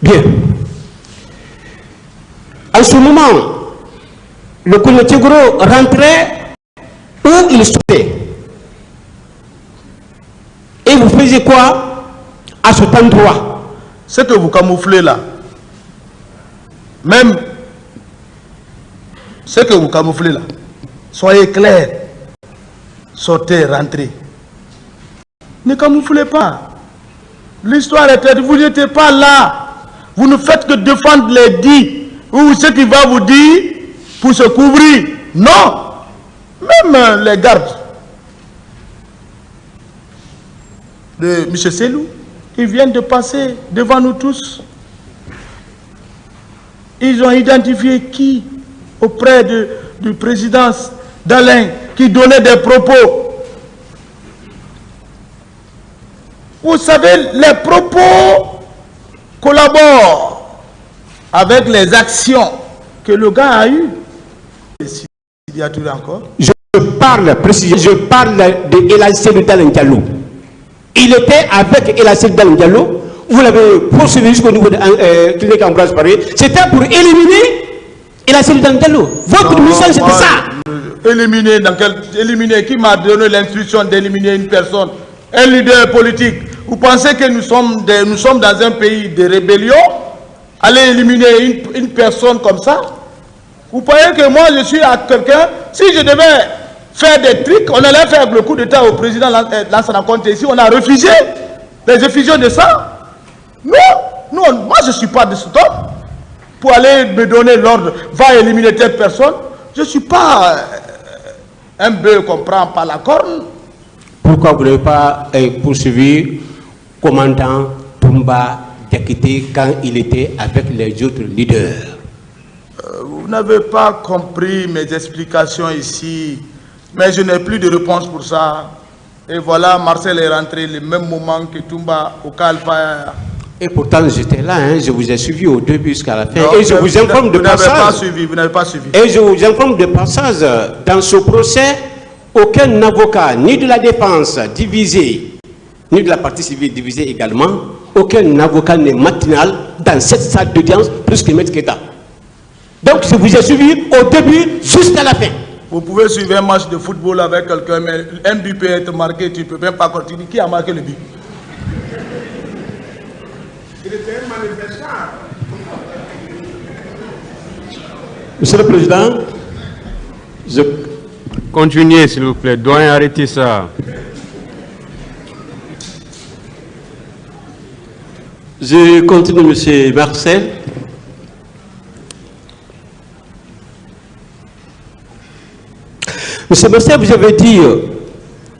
Bien. En ce moment, le comité gros rentrait où il sortait. Et vous faisiez quoi à cet endroit? Ce que vous camouflez là, même ce que vous camouflez là, soyez clairs, sortez, rentrez. Ne camouflez pas. L'histoire est telle, vous n'étiez pas là. Vous ne faites que défendre les dits ou ce qui va vous dire pour se couvrir. Non. Même les gardes de M. Selou, ils viennent de passer devant nous tous. Ils ont identifié qui auprès du président d'Alain qui donnait des propos. Vous savez, les propos collaborent avec les actions que le gars a eues. Il y a tout encore. Je parle précisément, je parle de El Hadji Dalin Diallo. Il était avec El Hadji Dalin Diallo. Vous l'avez poursuivi jusqu'au niveau de clinique Ambroise Paré. C'était pour éliminer El Hadji Dalin Diallo. Votre mission, c'était ça. Éliminer qui m'a donné l'instruction d'éliminer une personne, un leader politique. Vous pensez que nous sommes dans un pays de rébellion? Aller éliminer une personne comme ça? Vous croyez que moi je suis à quelqu'un? Si je devais faire des trucs, on allait faire le coup d'état au président Lansana Conté ici, on a refusé les effusions de ça. Non, moi je ne suis pas de ce temps pour aller me donner l'ordre, va éliminer telle personne. Je ne suis pas un bœuf qu'on prend par la corne. Pourquoi vous n'avez pas poursuivi commandant Toumba Diakité quand il était avec les autres leaders? Vous n'avez pas compris mes explications ici, mais je n'ai plus de réponse pour ça. Et voilà, Marcel est rentré le même moment que Toumba au Kalpa. Et pourtant, j'étais là, hein, je vous ai suivi au début jusqu'à la fin. Non, et je vous informe de passage. Vous n'avez pas suivi. Et je vous informe de passage, dans ce procès, aucun avocat, ni de la défense divisé, ni de la partie civile divisée également, aucun avocat n'est matinal dans cette salle d'audience plus que M. Keita. Donc, je vous ai suivi au début jusqu'à la fin. Vous pouvez suivre un match de football avec quelqu'un, mais un but peut être marqué, tu ne peux même pas continuer. Qui a marqué le but? Il était un manifestant. Monsieur le Président, je... Continuez, s'il vous plaît. Doyen, arrêtez ça. Je continue, Monsieur Marcel. Monsieur Marcel, vous avez dit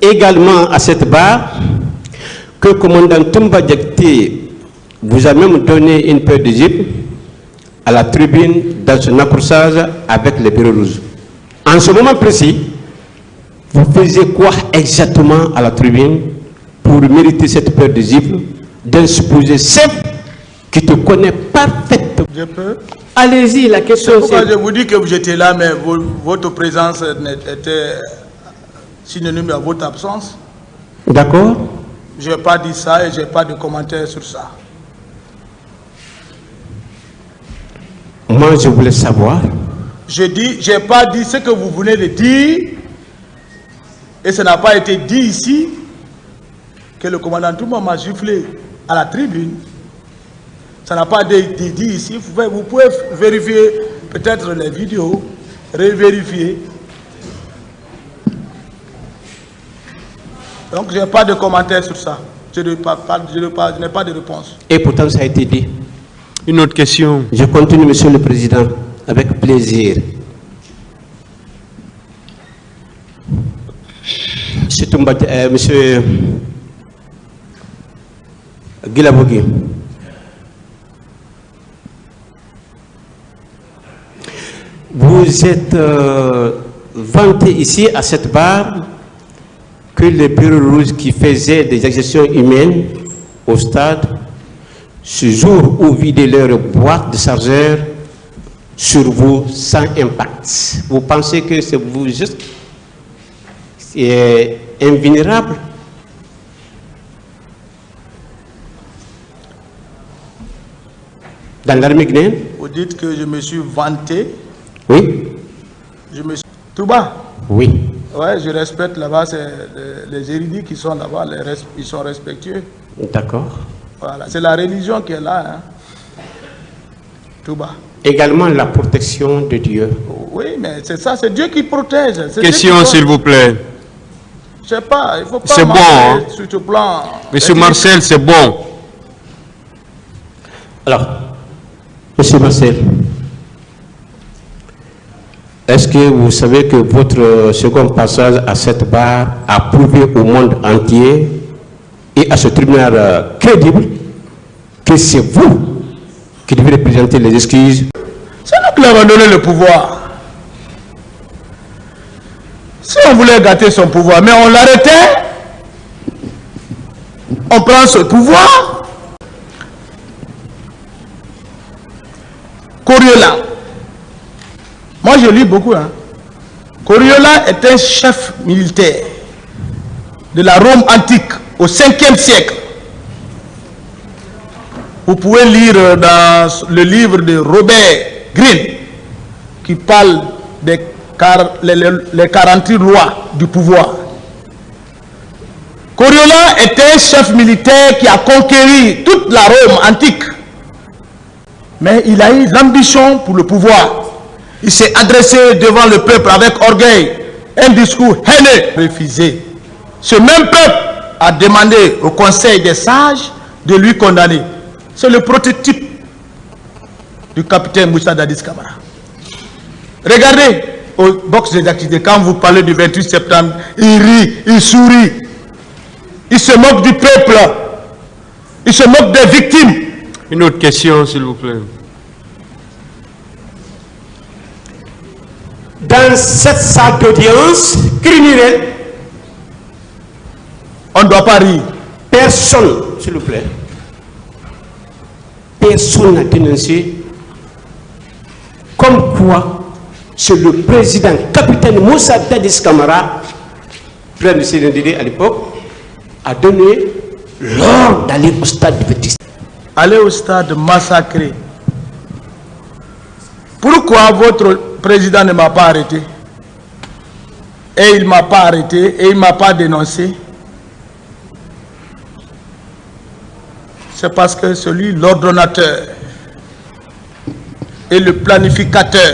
également à cette barre que le commandant Toumba Diakité vous a même donné une paire de jeeps à la tribune dans son accrochage avec les bureaux rouges. En ce moment précis, vous faisiez quoi exactement à la tribune pour mériter cette paire de jeeps d'un supposé chef qui te connaît parfaitement? Je peux? Allez-y, la question c'est... Pourquoi je vous dis que vous étiez là, mais votre présence était synonyme à votre absence? D'accord. Je n'ai pas dit ça et je n'ai pas de commentaire sur ça. Moi, je voulais savoir. Je n'ai pas dit ce que vous venez de dire, et ça n'a pas été dit ici, que le commandant Toumba m'a giflé à la tribune. Ça n'a pas été dit ici. Vous pouvez vérifier peut-être les vidéos, revérifier. Donc, je n'ai pas de commentaire sur ça. Je n'ai pas de réponse. Et pourtant, ça a été dit. Une autre question. Je continue, Monsieur le Président, avec plaisir. Monsieur Guilabogui. Vous êtes vanté ici à cette barre que les bureaux rouges qui faisaient des exactions humaines au stade, ce jour où vidaient leur boîte de chargeurs sur vous sans impact. Vous pensez que c'est vous juste invulnérable? Dans l'armée guinéenne? Vous dites que je me suis vanté. Oui. Je me suis... Touba? Oui. Ouais, je respecte là-bas, c'est les érudits qui sont là-bas, ils sont respectueux. D'accord. Voilà, c'est la religion qui est là. Hein. Touba. Également la protection de Dieu. Oui, mais c'est ça, c'est Dieu qui protège. Question, s'il vous plaît. Je sais pas, il faut pas... C'est bon, hein? Sur ce plan... Monsieur Marcel, c'est bon. Alors, Monsieur Marcel, est-ce que vous savez que votre second passage à cette barre a prouvé au monde entier et à ce tribunal crédible que c'est vous qui devez représenter les excuses? C'est nous qui leur avons donné le pouvoir. Si on voulait gâter son pouvoir, mais on l'arrêtait, on prend ce pouvoir. Coriola. Moi, je lis beaucoup. Hein. Coriola est un chef militaire de la Rome antique au 5e siècle. Vous pouvez lire dans le livre de Robert Greene qui parle des les 48 lois du pouvoir. Coriola était un chef militaire qui a conquéri toute la Rome antique. Mais il a eu l'ambition pour le pouvoir. Il s'est adressé devant le peuple avec orgueil, un discours haineux, refusé. Ce même peuple a demandé au conseil des sages de lui condamner. C'est le prototype du capitaine Moussa Dadis Camara. Regardez au box d'activité, quand vous parlez du 28 septembre, il rit, il sourit, il se moque du peuple, il se moque des victimes. Une autre question, s'il vous plaît. Dans cette salle d'audience criminelle, on ne doit pas rire. Personne, s'il vous plaît, personne n'a dénoncé comme quoi c'est le président, capitaine Moussa Dadis Camara, président du CNDD à l'époque, a donné l'ordre d'aller au stade de Petit. Aller au stade massacré. Pourquoi votre président ne m'a pas arrêté? Et il ne m'a pas arrêté et il ne m'a pas dénoncé. C'est parce que celui, l'ordonnateur et le planificateur,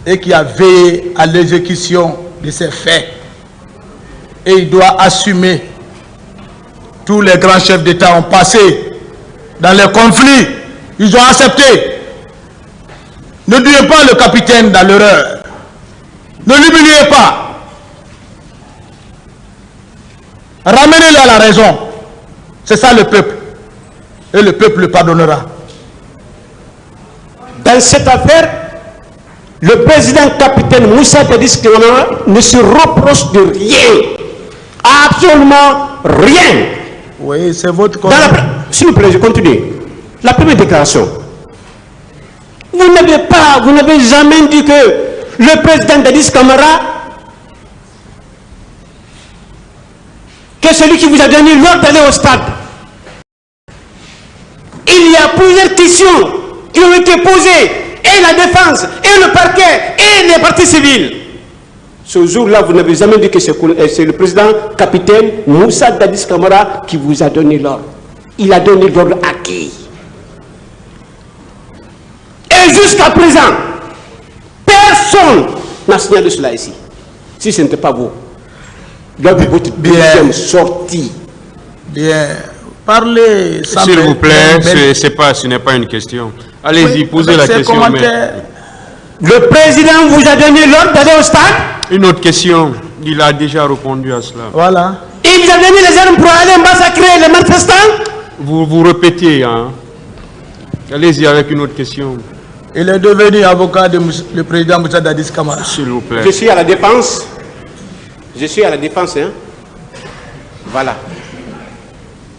et qui a veillé à l'exécution de ces faits. Et il doit assumer. Tous les grands chefs d'État ont passé dans les conflits. Ils ont accepté. Ne tuez pas le capitaine dans l'erreur. Ne l'humiliez pas. Ramenez-le à la raison. C'est ça le peuple. Et le peuple le pardonnera. Dans cette affaire, le président capitaine Moussa Dadis Camara ne se reproche de rien. Absolument rien. Oui, c'est votre... S'il vous plaît, je continue. La première déclaration. Vous n'avez jamais dit que le président Dadis Camara, que celui qui vous a donné l'ordre d'aller au stade. Il y a plusieurs questions qui ont été posées, et la défense, et le parquet, et les partis civils. Ce jour-là, vous n'avez jamais dit que c'est le président capitaine Moussa Dadis Camara qui vous a donné l'ordre. Il a donné l'ordre à qui? Et jusqu'à présent, personne n'a signalé cela ici. Si ce n'était pas vous. Donc, votre deuxième sortie. Bien. Parlez sans... S'il vous plaît, ce n'est pas une question. Allez-y, posez la question. Le président vous a donné l'ordre d'aller au stade? Une autre question. Il a déjà répondu à cela. Voilà. Il vous a donné les armes pour aller massacrer les manifestants? Vous répétez, hein. Allez-y avec une autre question. Il est devenu avocat du président Moussa Dadis Camara. S'il vous plaît. Je suis à la défense. Je suis à la défense, hein. Voilà.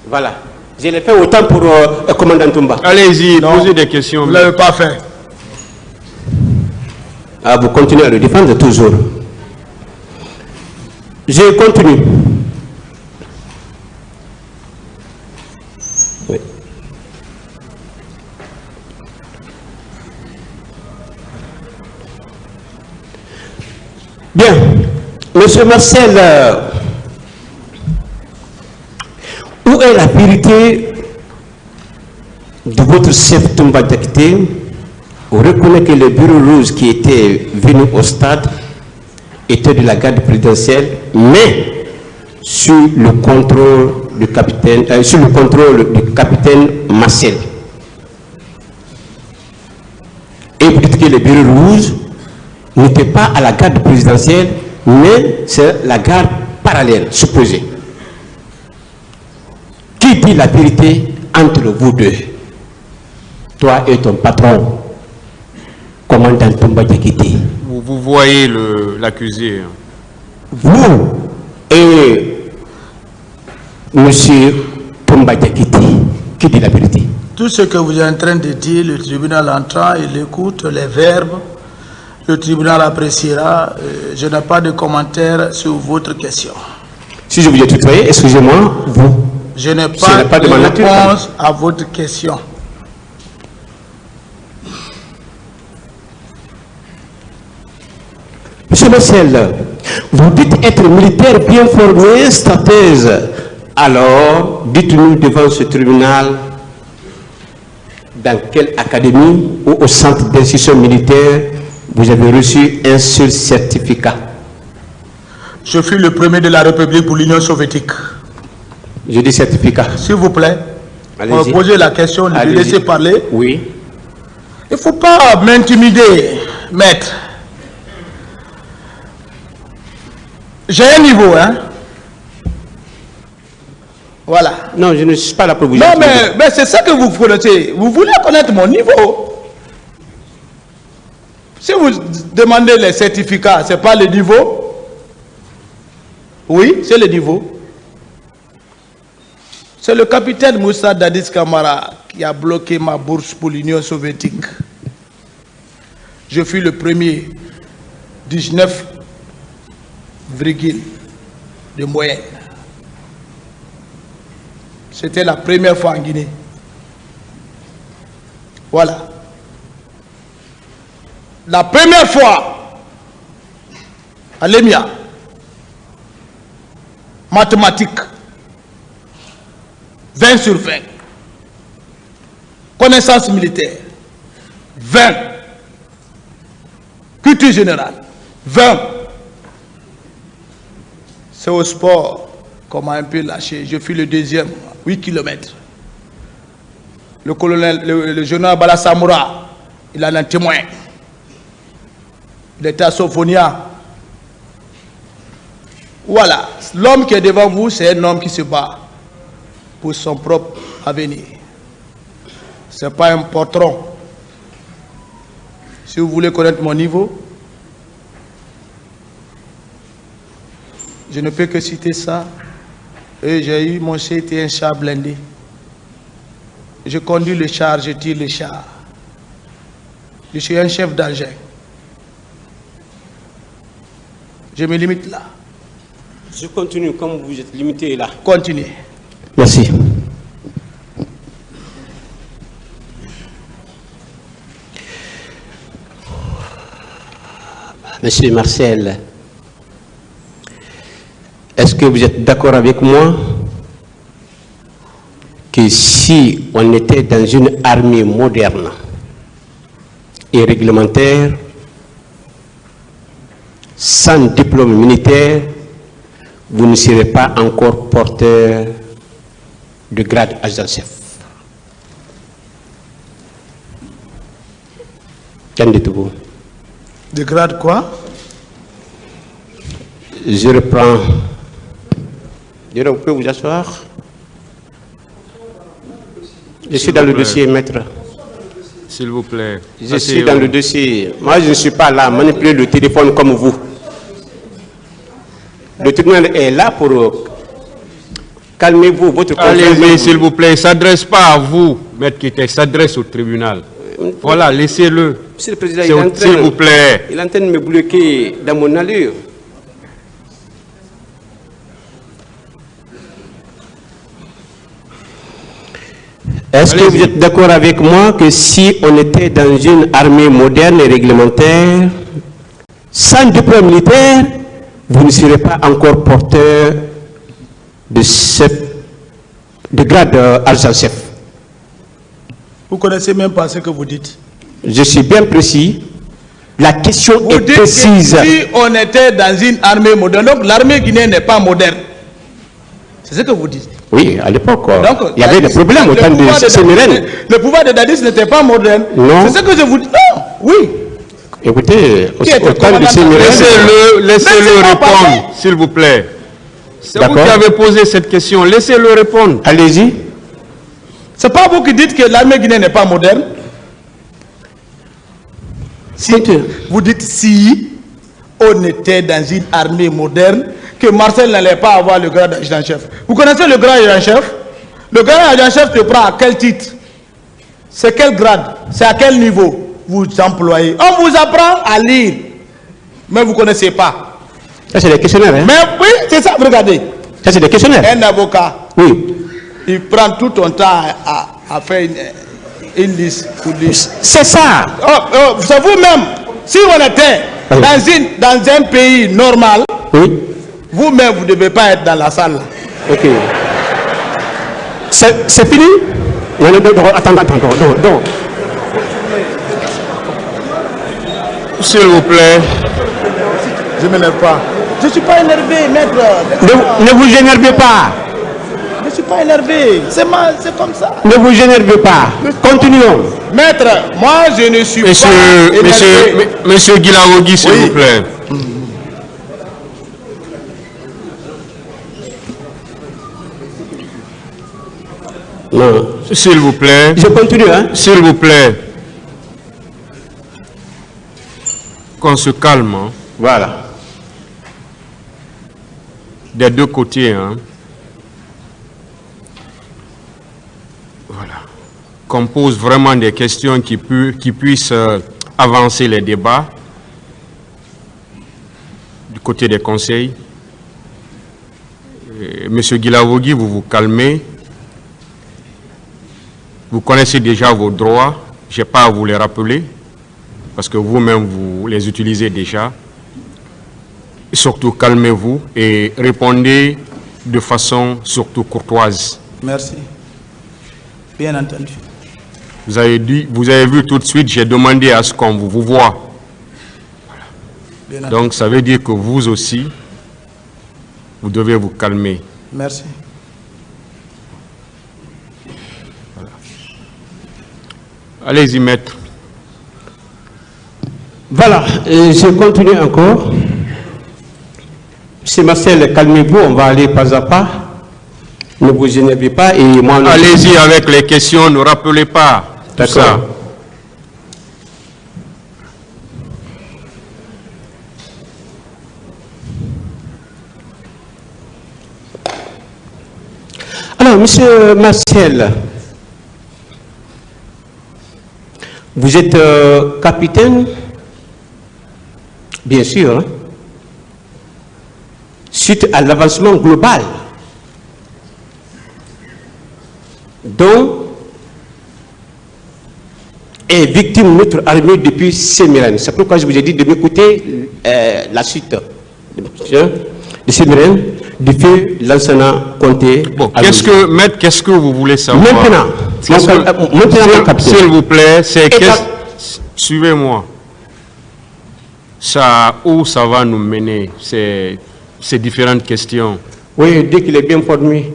Voilà. Je l'ai fait autant pour le commandant Toumba. Allez-y, posez des questions. Vous ne l'avez pas fait. Ah, vous continuez à le défendre toujours. Je continue. Oui. Bien. Monsieur Marcel, où est la vérité de votre chef Toumba Diakité? On reconnaît que le bureau rouge qui était venu au stade était de la garde présidentielle, mais sur le contrôle du capitaine, Marcel. Et vous dites que le bureau rouge n'était pas à la garde présidentielle, mais c'est la garde parallèle, supposée. Qui dit la vérité entre vous deux? Toi et ton patron, commandant Toumba Diakité. Vous voyez l'accusé. Vous et monsieur Toumba Diakité, qui dit la vérité? Tout ce que vous êtes en train de dire, le tribunal entend, il écoute les verbes, le tribunal appréciera. Je n'ai pas de commentaire sur votre question. Si je vous ai tutoyé, excusez-moi, vous. Je n'ai pas de réponse à votre question. Monsieur Marcel, vous dites être militaire bien formé, stratège. Alors, dites-nous devant ce tribunal, dans quelle académie ou au centre d'instruction militaire vous avez reçu un seul certificat? Je fus le premier de la République pour l'Union soviétique. Je dis certificat. S'il vous plaît, on va poser la question, lui laisser parler. Oui. Il ne faut pas m'intimider, maître. J'ai un niveau, hein. Voilà. Non, je ne suis pas là pour vous. Non, mais c'est ça que vous connaissez. Vous voulez connaître mon niveau. Si vous demandez les certificats, ce n'est pas le niveau. Oui, c'est le niveau. C'est le capitaine Moussa Dadis Kamara qui a bloqué ma bourse pour l'Union soviétique. Je fus le premier, 19 virgule de moyenne. C'était la première fois en Guinée. Voilà. La première fois à l'EMIA, mathématiques, 20 sur 20. Connaissance militaire, 20. Culture générale, 20. C'est au sport qu'on m'a un peu lâché. Je fus le deuxième, 8 km. Le colonel, le général Bala Samoura, il en a un témoin. Il était à Sophonia. Voilà. L'homme qui est devant vous, c'est un homme qui se bat pour son propre avenir. Ce n'est pas un patron. Si vous voulez connaître mon niveau, je ne peux que citer ça. Et j'ai eu mon CT, un char blindé. Je conduis le char, je tire le char. Je suis un chef d'engin. Je me limite là. Je continue comme vous êtes limité là. Continuez. Merci. Monsieur Marcel, est-ce que vous êtes d'accord avec moi que si on était dans une armée moderne et réglementaire, sans diplôme militaire, vous ne serez pas encore porteur de grade adjudant-chef? Qu'en dites-vous? De grade quoi? Je reprends. Vous pouvez vous asseoir? Je suis dans le dossier, maître. S'il vous plaît. Je suis dans le dossier. Moi, je ne suis pas là à manipuler le téléphone comme vous. Le tribunal est là pour calmer-vous, votre confrère. Allez-y, s'il vous plaît. Il ne s'adresse pas à vous, maître Kité, il s'adresse au tribunal. Voilà, laissez-le. Monsieur le Président, s'il vous plaît. Il est en train de me bloquer dans mon allure. Est-ce que vous êtes d'accord avec moi que si on était dans une armée moderne et réglementaire, sans diplôme militaire, vous ne serez pas encore porteur de grade adjudant-chef. Vous connaissez même pas ce que vous dites. Je suis bien précis. La question Vous est dites précise. que si on était dans une armée moderne, donc l'armée guinéenne n'est pas moderne. C'est ce que vous dites. Oui, à l'époque, Donc, il y avait des problèmes au temps de Sémérène. Le pouvoir de Dadis n'était pas moderne. Non. C'est ce que je vous dis. Non, oui. Écoutez, au Qui était temps de commandant? Sémérène... Laissez-le répondre, s'il vous plaît. C'est vous qui avez posé cette question. Laissez-le répondre. Allez-y. C'est pas vous qui dites que l'armée guinéenne n'est pas moderne. Si, vous dites si on était dans une armée moderne, que Marcel n'allait pas avoir le grade d'adjudant-chef. Vous connaissez le grade d'adjudant-chef? Le grade d'adjudant-chef te prend à quel titre? C'est quel grade? C'est à quel niveau vous employez? On vous apprend à lire, mais vous ne connaissez pas. Ça, c'est des questionnaires. Hein? Mais oui, c'est ça, regardez. Ça, c'est des questionnaires. Un avocat, Oui. il prend tout son temps à faire une liste. C'est ça. C'est vous-même. Si on était dans un pays normal, Oui. vous-même, vous ne devez pas être dans la salle. Là. Ok. C'est fini? Non, attends. Non. S'il vous plaît. Je ne m'énerve pas. Je ne suis pas énervé, maître. Ne vous énervez pas. Je ne suis pas énervé. C'est comme ça. Ne vous énervez pas. Continuons. Maître, moi, je ne suis pas énervé. Monsieur Guilaogi, s'il vous plaît. Non. S'il vous plaît. Je continue, hein? S'il vous plaît. Qu'on se calme. Hein. Voilà. Des deux côtés. Hein. Voilà. Qu'on pose vraiment des questions qui puissent avancer les débats du côté des conseils. Monsieur Guilaogi, vous vous calmez. Vous connaissez déjà vos droits. Je n'ai pas à vous les rappeler, parce que vous-même, vous les utilisez déjà. Surtout, calmez-vous et répondez de façon surtout courtoise. Merci. Bien entendu. Vous avez vu tout de suite, j'ai demandé à ce qu'on vous voit. Voilà. Donc, ça veut dire que vous aussi, vous devez vous calmer. Merci. Allez-y, maître. Voilà, je continue encore. Monsieur Marcel, calmez-vous, on va aller pas à pas. Ne vous énervez pas et moi... Allez-y avec les questions, ne rappelez pas tout ça. Alors, monsieur Marcel, vous êtes capitaine, bien sûr, hein, suite à l'avancement global dont est victime notre armée depuis Sémérène. C'est pourquoi je vous ai dit de m'écouter la suite de Sémérène, du feu Lansana Conté. Bon, maître, qu'est-ce que vous voulez savoir? Maintenant, s'il vous plaît, suivez-moi. Ça, où ça va nous mener, ces différentes questions? Oui, dès qu'il est bien formé.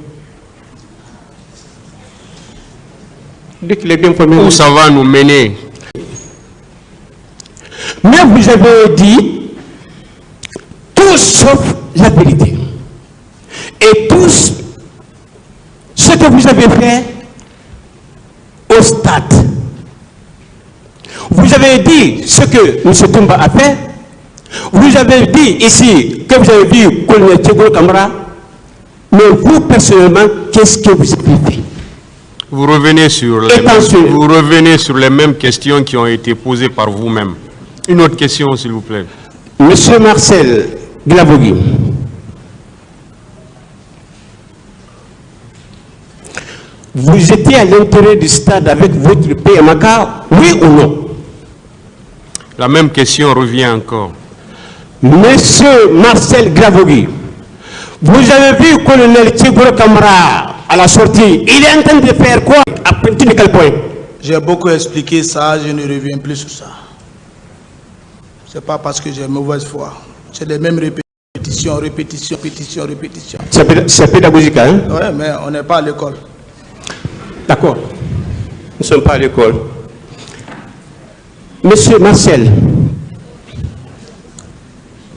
Dès qu'il est bien formé. Où ça va nous mener? Mais vous avez dit tout sauf la vérité. Et tout ce que vous avez fait au stade. Vous avez dit ce que M. Toumba a fait. Vous avez dit ici que vous avez vu colonel Tchego Kamara. Mais vous, personnellement, qu'est-ce que vous avez fait? Vous revenez sur les mêmes questions qui ont été posées par vous-même. Une autre question, s'il vous plaît. Monsieur Marcel Guilaogi, vous étiez à l'intérieur du stade avec votre PMK, oui ou non? La même question revient encore. Monsieur Marcel Glavogui, vous avez vu le colonel Tigre Camara à la sortie. Il est en train de faire quoi? À partir de quel point? J'ai beaucoup expliqué ça, je ne reviens plus sur ça. Ce n'est pas parce que j'ai mauvaise foi. C'est les mêmes répétitions. C'est pédagogique, hein? Oui, mais on n'est pas à l'école. D'accord. Nous ne sommes pas à l'école. Monsieur Marcel,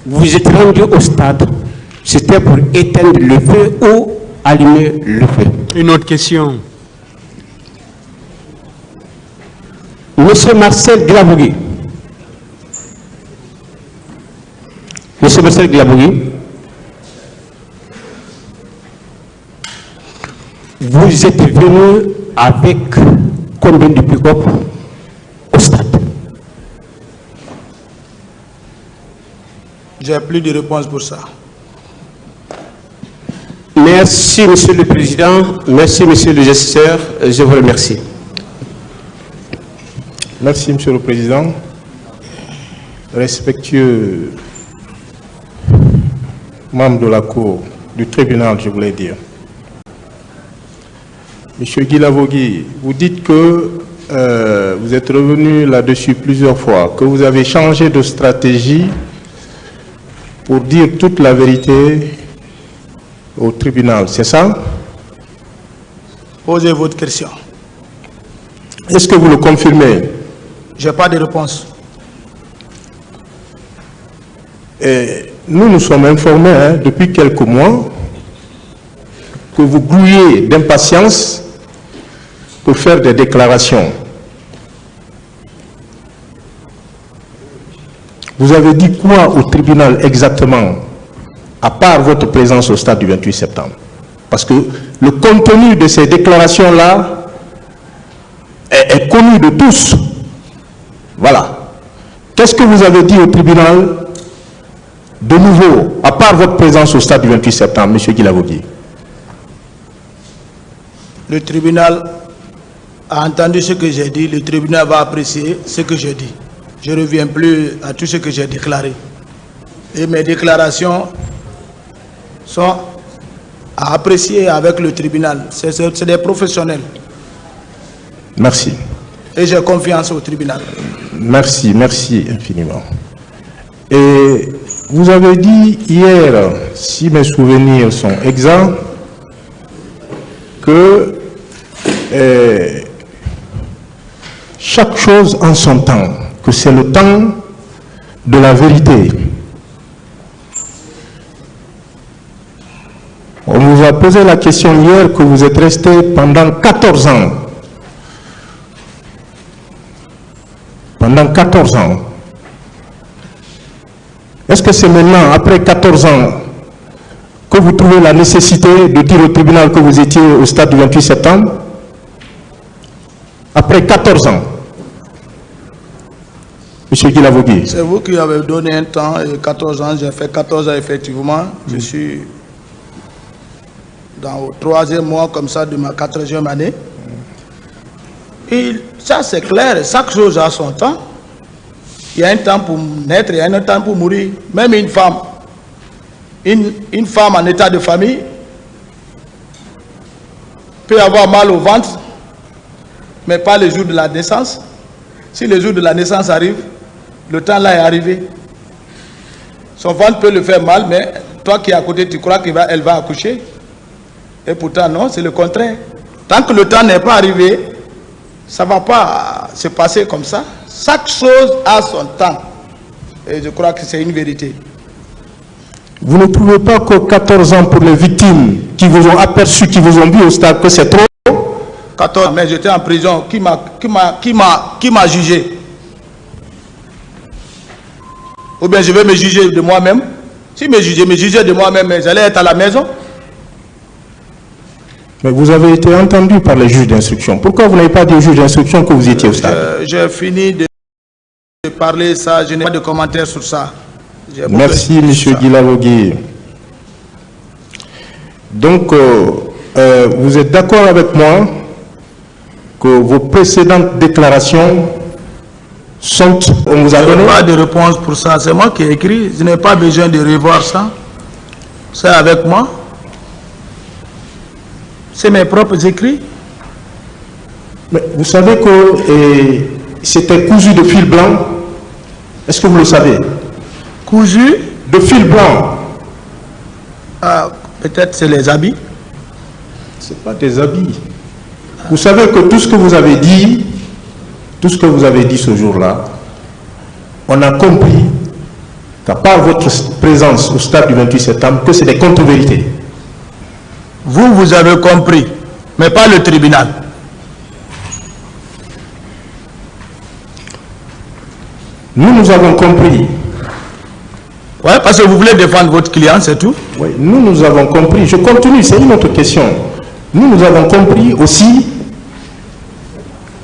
vous êtes rendu au stade, c'était pour éteindre le feu ou allumer le feu? Une autre question. Monsieur Marcel Glavogui. Monsieur Marcel Glavogui, vous êtes venu avec combien de pick-up au stade? J'ai plus de réponse pour ça. Merci, Monsieur le Président. Merci, Monsieur le gestionnaire. Je vous remercie. Merci, Monsieur le Président. Respectueux membre de la Cour, du tribunal, je voulais dire. Monsieur Guy Lavogui, vous dites que vous êtes revenu là-dessus plusieurs fois, que vous avez changé de stratégie pour dire toute la vérité au tribunal, c'est ça? Posez votre question. Est-ce que vous le confirmez? Je n'ai pas de réponse. Et nous sommes informés depuis quelques mois que vous grouillez d'impatience pour faire des déclarations. Vous avez dit quoi au tribunal exactement, à part votre présence au stade du 28 septembre? Parce que le contenu de ces déclarations-là est connu de tous. Voilà. Qu'est-ce que vous avez dit au tribunal de nouveau, à part votre présence au stade du 28 septembre, M. Guy Lavogui? Le tribunal a entendu ce que j'ai dit, le tribunal va apprécier ce que j'ai dit. Je ne reviens plus à tout ce que j'ai déclaré. Et mes déclarations sont à apprécier avec le tribunal. C'est des professionnels. Merci. Et j'ai confiance au tribunal. Merci, merci infiniment. Et vous avez dit hier, si mes souvenirs sont exacts, que chaque chose en son temps, que c'est le temps de la vérité. On vous a posé la question hier que vous êtes resté pendant 14 ans. Pendant 14 ans. Est-ce que c'est maintenant, après 14 ans, que vous trouvez la nécessité de dire au tribunal que vous étiez au stade du 28 septembre? Après 14 ans. Monsieur Guy Lavogui. C'est vous qui avez donné un temps, et 14 ans, j'ai fait 14 ans effectivement. Je suis dans le 3e mois comme ça de ma 4e année. Et ça c'est clair, chaque chose a son temps. Il y a un temps pour naître, il y a un temps pour mourir. Même une femme, une femme en état de famille peut avoir mal au ventre, mais pas le jour de la naissance. Si le jour de la naissance arrive, le temps là est arrivé. Son ventre peut le faire mal, mais toi qui es à côté, tu crois qu'elle va accoucher. Et pourtant non, c'est le contraire. Tant que le temps n'est pas arrivé, ça ne va pas se passer comme ça. Chaque chose a son temps. Et je crois que c'est une vérité. Vous ne trouvez pas que 14 ans pour les victimes qui vous ont aperçu, qui vous ont vu au stade, que c'est trop? 14 ans, mais j'étais en prison. Qui m'a jugé? Ou bien je vais me juger de moi-même? Si me juger de moi-même, j'allais être à la maison. Mais vous avez été entendu par les juges d'instruction. Pourquoi vous n'avez pas dit au juge d'instruction que vous étiez au stade? J'ai fini de parler ça, je n'ai pas de commentaires sur ça. Merci, M. Guy Lavogui. Donc, vous êtes d'accord avec moi que vos précédentes déclarations on vous a Je donné? n'ai pas de réponse pour ça, c'est moi qui ai écrit, je n'ai pas besoin de revoir ça. C'est avec moi. C'est mes propres écrits. Mais vous savez que c'était cousu de fil blanc. Est-ce que vous le savez? Cousu de fil blanc. Ah, peut-être c'est les habits. Ce n'est pas des habits. Vous savez que tout ce que vous avez dit, ce jour-là, on a compris qu'à part votre présence au stade du 28 septembre, que c'est des contre-vérités. Vous avez compris, mais pas le tribunal. Nous avons compris. Oui, parce que vous voulez défendre votre client, c'est tout. Oui, nous avons compris. Je continue, c'est une autre question. Nous avons compris aussi,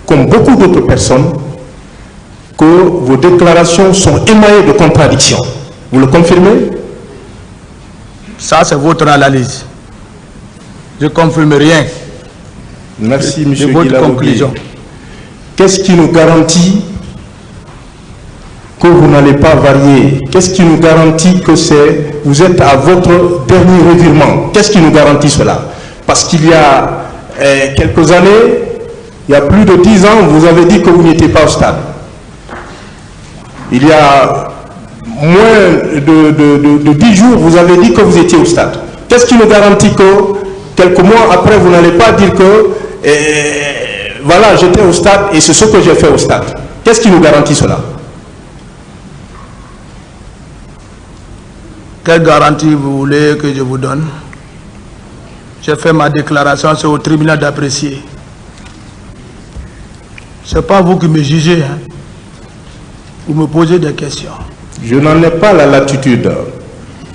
comme beaucoup d'autres personnes, que vos déclarations sont émaillées de contradictions. Vous le confirmez? Ça, c'est votre analyse. Je ne confirme rien. Merci, de M. votre conclusion. Qu'est-ce qui nous garantit que vous n'allez pas varier? Qu'est-ce qui nous garantit que vous êtes à votre dernier revirement? Qu'est-ce qui nous garantit cela? Parce qu'il y a quelques années, il y a plus de 10 ans, vous avez dit que vous n'étiez pas au stade. Il y a moins de 10 jours, vous avez dit que vous étiez au stade. Qu'est-ce qui nous garantit que quelques mois après, vous n'allez pas dire que voilà, j'étais au stade et c'est ce que j'ai fait au stade? Qu'est-ce qui nous garantit cela? Quelle garantie vous voulez que je vous donne? J'ai fait ma déclaration, c'est au tribunal d'apprécier. Ce n'est pas vous qui me jugez. Hein. Vous me posez des questions. Je n'en ai pas la latitude.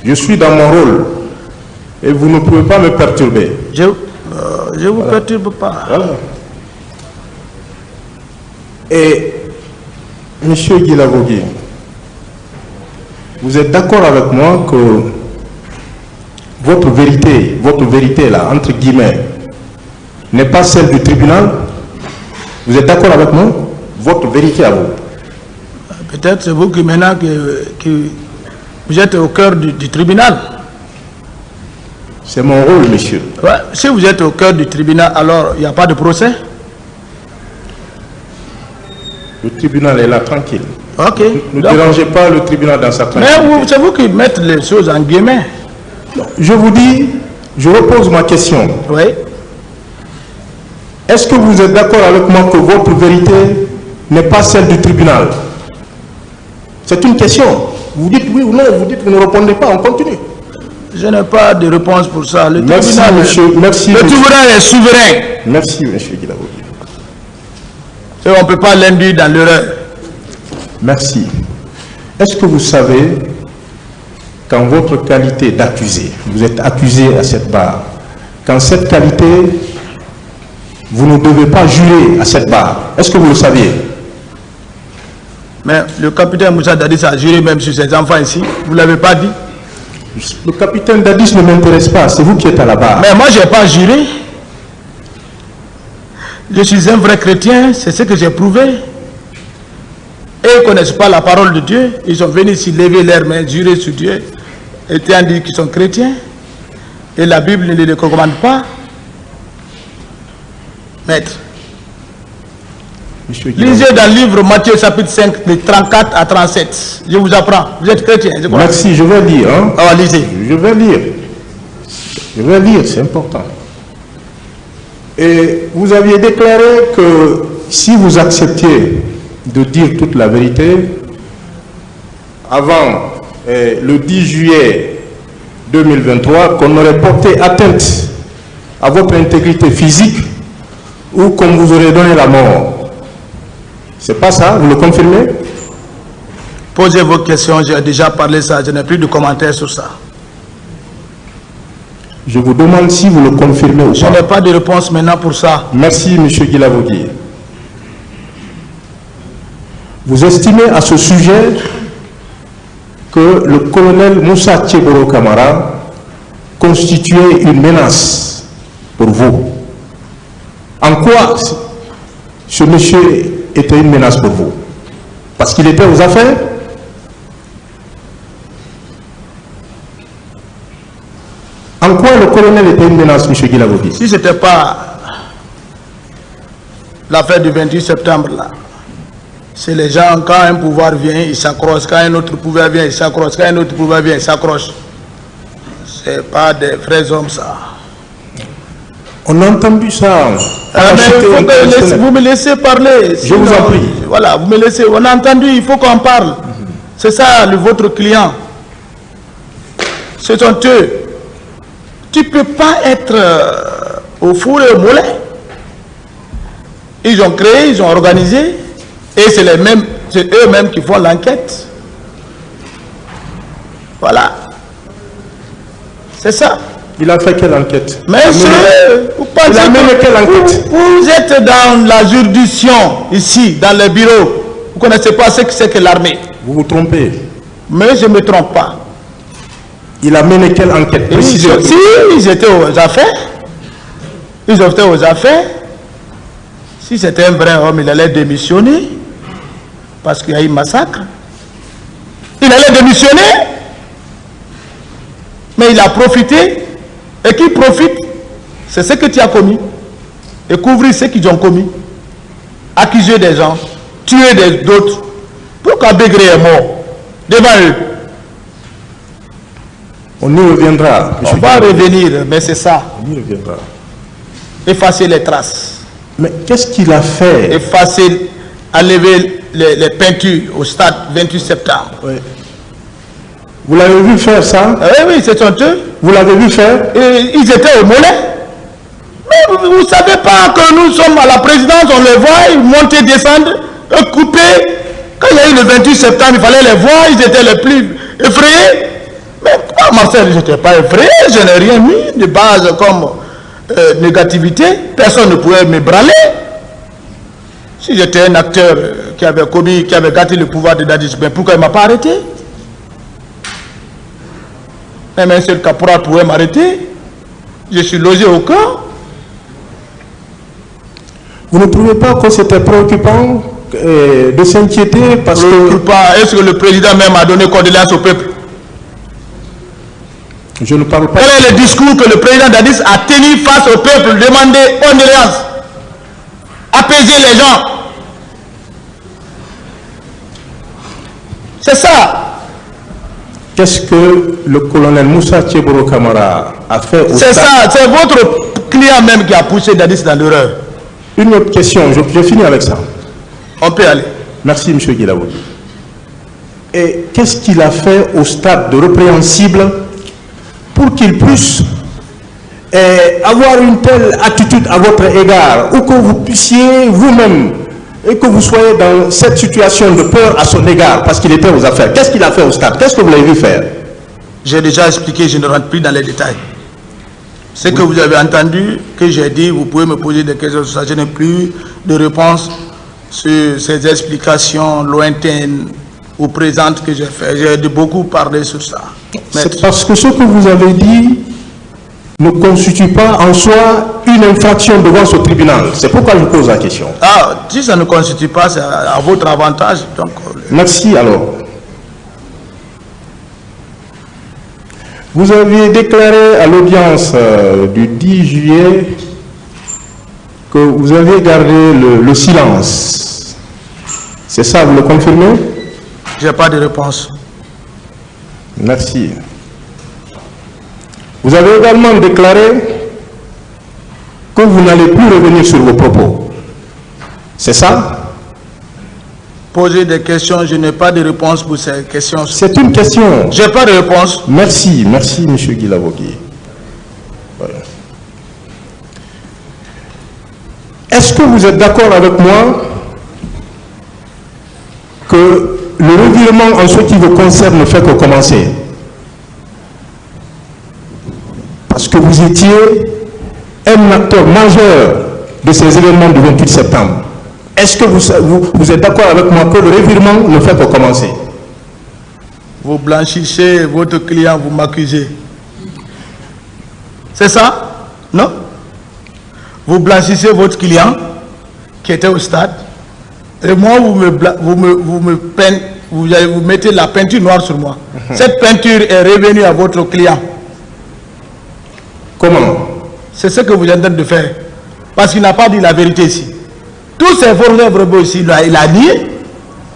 Je suis dans mon rôle. Et vous ne pouvez pas me perturber. Je ne vous perturbe pas. Voilà. Et, M. Guilavogui, vous êtes d'accord avec moi que votre vérité là, entre guillemets, n'est pas celle du tribunal? Vous êtes d'accord avec moi? Votre vérité à vous? Peut-être c'est vous qui maintenant vous êtes au cœur du tribunal. C'est mon rôle, monsieur. Ouais, si vous êtes au cœur du tribunal, alors il n'y a pas de procès? Le tribunal est là, tranquille. Ok. Ne dérangez pas le tribunal dans sa tranquillité. Mais c'est vous qui mettez les choses en guillemets. Je vous dis, je repose ma question. Oui. Est-ce que vous êtes d'accord avec moi que votre vérité n'est pas celle du tribunal? C'est une question. Vous dites oui ou non, vous dites vous ne répondez pas, on continue. Je n'ai pas de réponse pour ça. Le Merci, tribunal, monsieur. Merci, le tribunal est souverain. Merci, monsieur Guilavogui. Et on ne peut pas l'induire dans l'erreur. Merci. Est-ce que vous savez qu'en votre qualité d'accusé, vous êtes accusé à cette barre, qu'en cette qualité, vous ne devez pas jurer à cette barre? Est-ce que vous le saviez? Mais le capitaine Moussa Dadis a juré même sur ses enfants ici. Vous ne l'avez pas dit? Le capitaine Dadis ne m'intéresse pas, c'est vous qui êtes à la barre. Mais moi, je n'ai pas juré. Je suis un vrai chrétien, c'est ce que j'ai prouvé. Et ils ne connaissent pas la parole de Dieu. Ils sont venus ici lever leurs mains, jurer sur Dieu, et dire qu'ils sont chrétiens. Et la Bible ne les recommande pas. Maître, lisez dans le livre Matthieu chapitre 5, de 34 à 37. Je vous apprends. Vous êtes chrétien, je crois. Merci, je vais lire. Hein? Ah, lisez. Je vais lire. Je vais lire, c'est important. Et vous aviez déclaré que si vous acceptiez de dire toute la vérité, avant le 10 juillet 2023, qu'on aurait porté atteinte à votre intégrité physique ou qu'on vous aurait donné la mort. C'est pas ça, vous le confirmez? Posez vos questions, j'ai déjà parlé ça, je n'ai plus de commentaires sur ça. Je vous demande si vous le confirmez ou pas. Je n'ai pas de réponse maintenant pour ça. Merci, M. Guilavogui. Vous estimez à ce sujet que le colonel Moussa Tcheboro Kamara constituait une menace pour vous? En quoi ce monsieur était une menace pour vous? Parce qu'il était aux affaires. En quoi le colonel était une menace, M. Guilavogui? Si ce n'était pas l'affaire du 28 septembre, là, c'est les gens, quand un pouvoir vient, ils s'accrochent, quand un autre pouvoir vient, ils s'accrochent, quand un autre pouvoir vient, ils s'accrochent. Ce n'est pas des vrais hommes, ça. On a entendu ça. Mais vous me laissez parler. Je vous en prie. Voilà, vous me laissez. On a entendu, il faut qu'on parle. C'est ça, votre client. C'est honteux. Tu ne peux pas être au four et au mollet. Ils ont créé, ils ont organisé, et c'est eux-mêmes qui font l'enquête. Voilà. C'est ça. Il a fait quelle enquête? Monsieur, vous pensez il a mené quelle enquête? Vous êtes dans la juridiction, ici, dans le bureau. Vous ne connaissez pas ce que c'est que l'armée. Vous vous trompez. Mais je ne me trompe pas. Il a mené quelle enquête? Précisément. Si, ils étaient aux affaires. Ils étaient aux affaires. Si c'était un vrai homme, il allait démissionner. Parce qu'il y a eu massacre. Il allait démissionner. Mais il a profité. Et qui profite, c'est ce que tu as commis. Et couvrir ce qu'ils ont commis. Accuser des gens. Tuer d'autres. Pourquoi Begré est mort devant eux? On y reviendra. On va revenir, mais c'est ça. On y reviendra. Effacer les traces. Mais qu'est-ce qu'il a fait? Effacer, enlever les peintures au stade 28 septembre. Oui. Vous l'avez vu faire ça? Oui, c'est honteux. Vous l'avez vu faire? Et ils étaient au mollet. Mais vous ne savez pas que nous sommes à la présidence, on les voit, ils montent et descendent, couper. Quand il y a eu le 28 septembre, il fallait les voir, ils étaient les plus effrayés. Mais moi, Marcel, je n'étais pas effrayé, je n'ai rien mis de base comme négativité. Personne ne pouvait me branler. Si j'étais un acteur qui avait gâté le pouvoir de Dadis, mais pourquoi il ne m'a pas arrêté? Même un seul caporal pouvait m'arrêter. Je suis logé au camp. Vous ne trouvez pas que c'était préoccupant de s'inquiéter parce que... Est-ce que le président même a donné condoléances au peuple? Je ne parle pas... Quel est le discours que le président Dadis a tenu face au peuple? Demander condoléances, apaiser les gens. C'est ça. Qu'est-ce que le colonel Moussa Tcheboro Kamara a fait au C'est ça, c'est votre client même qui a poussé Dadis dans l'erreur. Une autre question, je finis avec ça. On peut aller. Merci, M. Guilavogui. Et qu'est-ce qu'il a fait au stade de répréhensible pour qu'il puisse avoir une telle attitude à votre égard, ou que vous puissiez vous-même, et que vous soyez dans cette situation de peur à son égard, parce qu'il était aux affaires? Qu'est-ce qu'il a fait au stade? Qu'est-ce que vous l'avez vu faire? J'ai déjà expliqué, je ne rentre plus dans les détails. Ce que vous avez entendu, que j'ai dit, vous pouvez me poser des questions sur ça. Je n'ai plus de réponse sur ces explications lointaines ou présentes que j'ai fait. J'ai beaucoup parlé sur ça. C'est parce que ce que vous avez dit ne constitue pas en soi une infraction devant ce tribunal. C'est pourquoi je pose la question. Ah, si ça ne constitue pas, c'est à votre avantage. Donc, merci alors. Vous aviez déclaré à l'audience du 10 juillet que vous aviez gardé le silence. C'est ça, vous le confirmez? Je n'ai pas de réponse. Merci. Vous avez également déclaré que vous n'allez plus revenir sur vos propos. C'est ça? Poser des questions, je n'ai pas de réponse pour ces questions. C'est une question. Je n'ai pas de réponse. Merci, merci M. Guilavogui. Voilà. Est-ce que vous êtes d'accord avec moi que le revirement en ce qui vous concerne ne fait que commencer? Parce que vous étiez un acteur majeur de ces événements du 28 septembre. Est-ce que vous êtes d'accord avec moi que le revirement ne fait que commencer? Vous blanchissez votre client, vous m'accusez. C'est ça? Non? Vous blanchissez votre client qui était au stade. Et moi, vous mettez la peinture noire sur moi. Cette peinture est revenue à votre client. Comment? C'est ce que vous êtes en train de faire. Parce qu'il n'a pas dit la vérité ici. Tous ces forces verbaux ici, il a nié.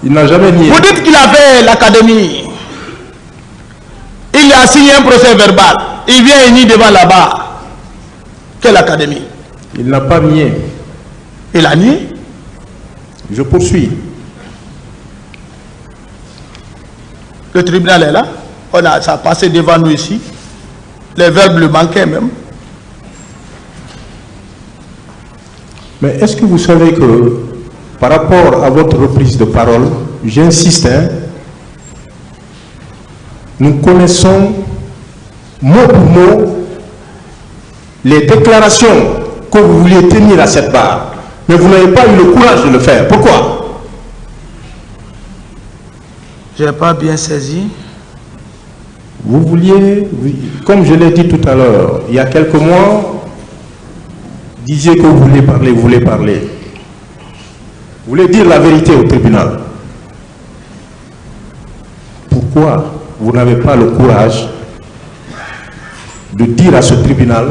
Il n'a jamais nié. Vous dites qu'il a fait l'académie. Il a signé un procès verbal. Il vient et nie devant là-bas. Quelle académie? Il n'a pas nié. Il a nié. Je poursuis. Le tribunal est là. Ça a passé devant nous ici. Les verbes le manquaient même. Mais est-ce que vous savez que par rapport à votre reprise de parole, j'insiste, nous connaissons mot pour mot les déclarations que vous vouliez tenir à cette barre, mais vous n'avez pas eu le courage de le faire. Pourquoi? Je n'ai pas bien saisi. Vous vouliez, comme je l'ai dit tout à l'heure, il y a quelques mois, disiez que vous voulez parler, vous voulez parler. Vous voulez dire la vérité au tribunal. Pourquoi vous n'avez pas le courage de dire à ce tribunal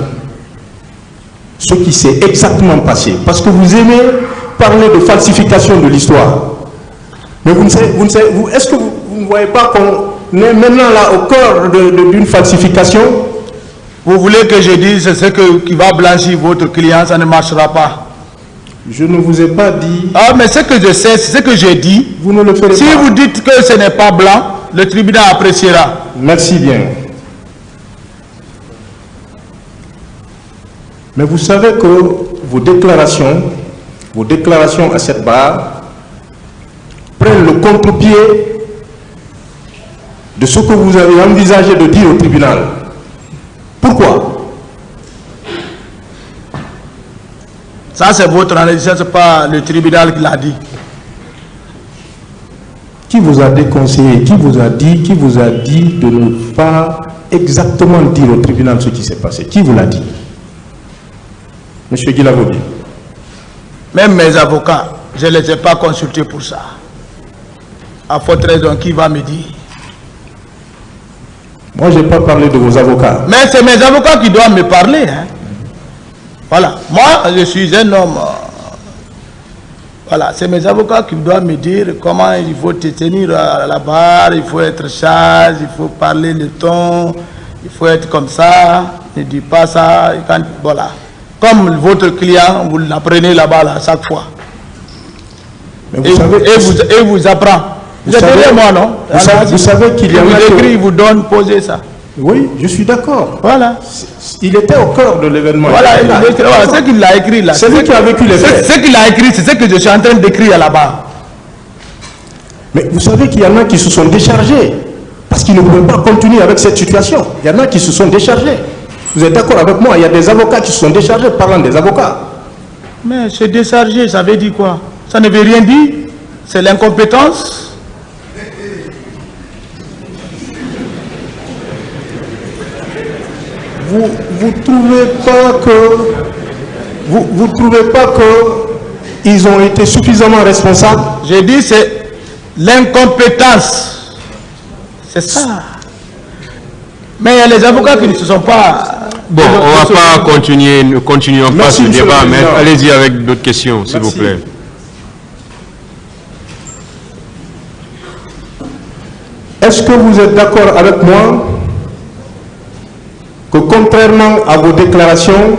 ce qui s'est exactement passé? Parce que vous aimez parler de falsification de l'histoire. Mais est-ce que vous ne voyez pas qu'on est maintenant là au cœur d'une falsification? Vous voulez que je dise ce qui va blanchir votre client, ça ne marchera pas. Je ne vous ai pas dit... Ah, mais ce que je sais, c'est ce que j'ai dit. Vous ne le ferez pas. Si vous dites que ce n'est pas blanc, le tribunal appréciera. Merci bien. Mais vous savez que vos déclarations à cette barre prennent le contre-pied de ce que vous avez envisagé de dire au tribunal. Pourquoi? Ça, c'est votre analyse, ce n'est pas le tribunal qui l'a dit. Qui vous a déconseillé? Qui vous a dit de ne pas exactement dire au tribunal ce qui s'est passé? Qui vous l'a dit? Monsieur Guy Lavogui. Même mes avocats, je ne les ai pas consultés pour ça. À forte raison, qui va me dire? Moi, je n'ai pas parlé de vos avocats. Mais c'est mes avocats qui doivent me parler. Hein. Voilà. Moi, je suis un homme. Voilà. C'est mes avocats qui doivent me dire comment il faut te tenir à la barre, il faut être sage, il faut parler le ton, il faut être comme ça, ne dis pas ça. Voilà. Comme votre client, vous l'apprenez là-bas là, chaque fois. Mais vous savez, et vous apprend. Vous êtes derrière moi, non? Vous savez qu'il y en a qui... écrit, il vous donne, posez ça. Oui, je suis d'accord. Voilà. Il était au cœur de l'événement. Voilà, c'est qu'il l'a écrit là. C'est lui qui a vécu les faits. Ce qu'il a écrit, c'est ce que je suis en train d'écrire là-bas. Mais vous savez qu'il y en a qui se sont déchargés parce qu'ils ne pouvaient pas continuer avec cette situation. Il y en a qui se sont déchargés. Vous êtes d'accord avec moi? Il y a des avocats qui se sont déchargés parlant des avocats. Mais se décharger, ça veut dire quoi? Ça ne veut rien dire. C'est l'incompétence. Vous trouvez pas que ils ont été suffisamment responsables? J'ai dit c'est l'incompétence. C'est ça. Mais il y a les avocats qui ne se sont pas... Bon, on ne va pas continuer, nous continuons pas ce débat, mais allez-y avec d'autres questions, s'il vous plaît. Est-ce que vous êtes d'accord avec moi que contrairement à vos déclarations,